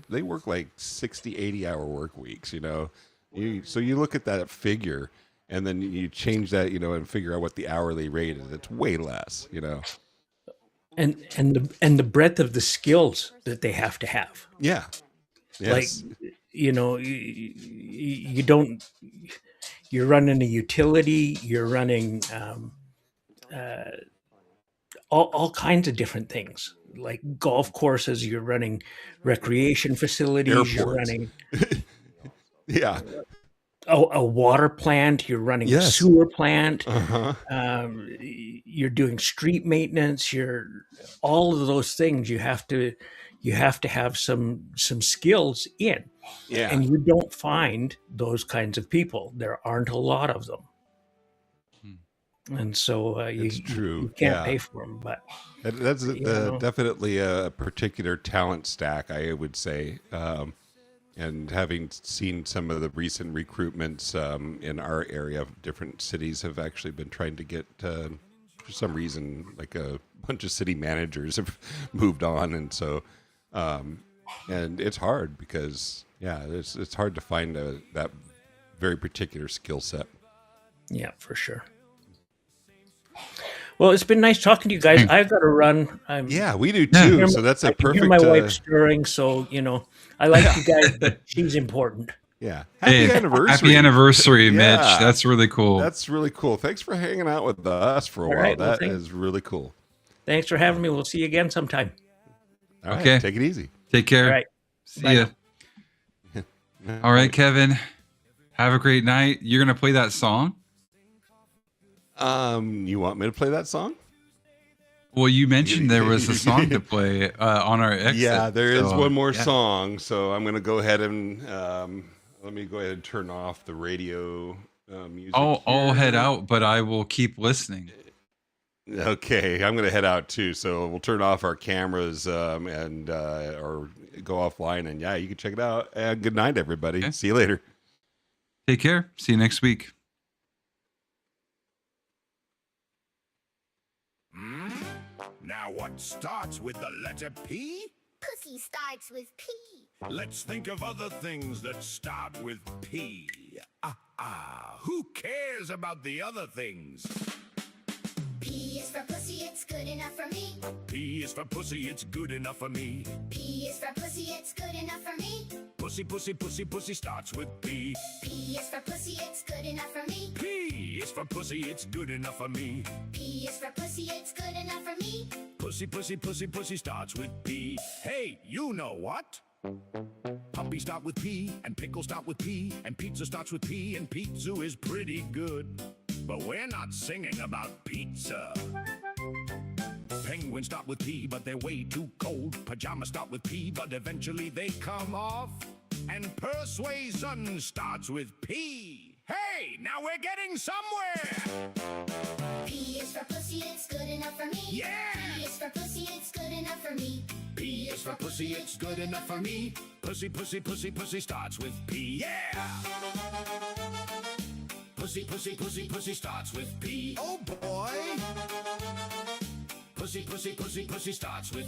They work like 60, 80-hour work weeks. So you look at that figure, and then you change that, and figure out what the hourly rate is. It's way less. And the breadth of the skills that they have to have. Yeah. Yes. Like, you don't. You're running a utility. You're running all kinds of different things, like golf courses. You're running recreation facilities. You're Airports. running Yeah. a water plant. You're running a Yes. sewer plant. Uh-huh. You're doing street maintenance. You're all of those things. You have to have some skills in. Yeah. And you don't find those kinds of people. There aren't a lot of them. And so It's true. you can't Yeah. pay for them. But That's know. definitely a particular talent stack, I would say. And having seen some of the recent recruitments in our area, different cities have actually been trying to get, for some reason, like a bunch of city managers have moved on. And so, and it's hard because, it's hard to find that very particular skill set. yeah, for sure. Well, it's been nice talking to you guys. I've got to run. Yeah, we do too. Hear So my- that's a I can perfect. hear my wife stirring, so I like you guys, but she's important. Yeah. Happy Hey, anniversary. Happy anniversary, Mitch. Yeah. That's really cool. That's really cool. Thanks for hanging out with us for a All while. right, well, That thank- is really cool. Thanks for having me. We'll see you again sometime. All right, Okay. take it easy. Take care. All right. See Bye ya. now. All right, Kevin. Have a great night. You're gonna play that song? You want me to play that song? Well, you mentioned there was a song to play on our exit. Yeah, there is so, one more yeah. song. So I'm going to go ahead and let me go ahead and turn off the radio music. I'll here. head out, but I will keep listening. Okay, I'm going to head out too. So we'll turn off our cameras and or go offline. And yeah, you can check it out. And good night, everybody. Okay. See you later. Take care. See you next week. Now what starts with the letter P? Pussy starts with P. Let's think of other things that start with P. Who cares about the other things? P is for pussy, it's good enough for me. P is for pussy, it's good enough for me. P is for pussy, it's good enough for me. Pussy, pussy, pussy, pussy starts with P. P is for pussy, it's good enough for me. P is for pussy, it's good enough for me. P is for pussy, it's good enough for me. Pussy, pussy, pussy, pussy starts with P. Hey, you know what? Puppy start with P, and pickle start with P, and pizza starts with P, and pizza is pretty good. But we're not singing about pizza. Penguins start with P, but they're way too cold. Pajamas start with P, but eventually they come off. And persuasion starts with P. Hey, now we're getting somewhere. P is for pussy, it's good enough for me. Yeah. P is for pussy, it's good enough for me. P is for pussy, it's good enough for me. Pussy, pussy, pussy, pussy starts with P. Yeah. Pussy, pussy, pussy, pussy starts with P. Oh boy. Pussy, pussy, pussy, pussy starts with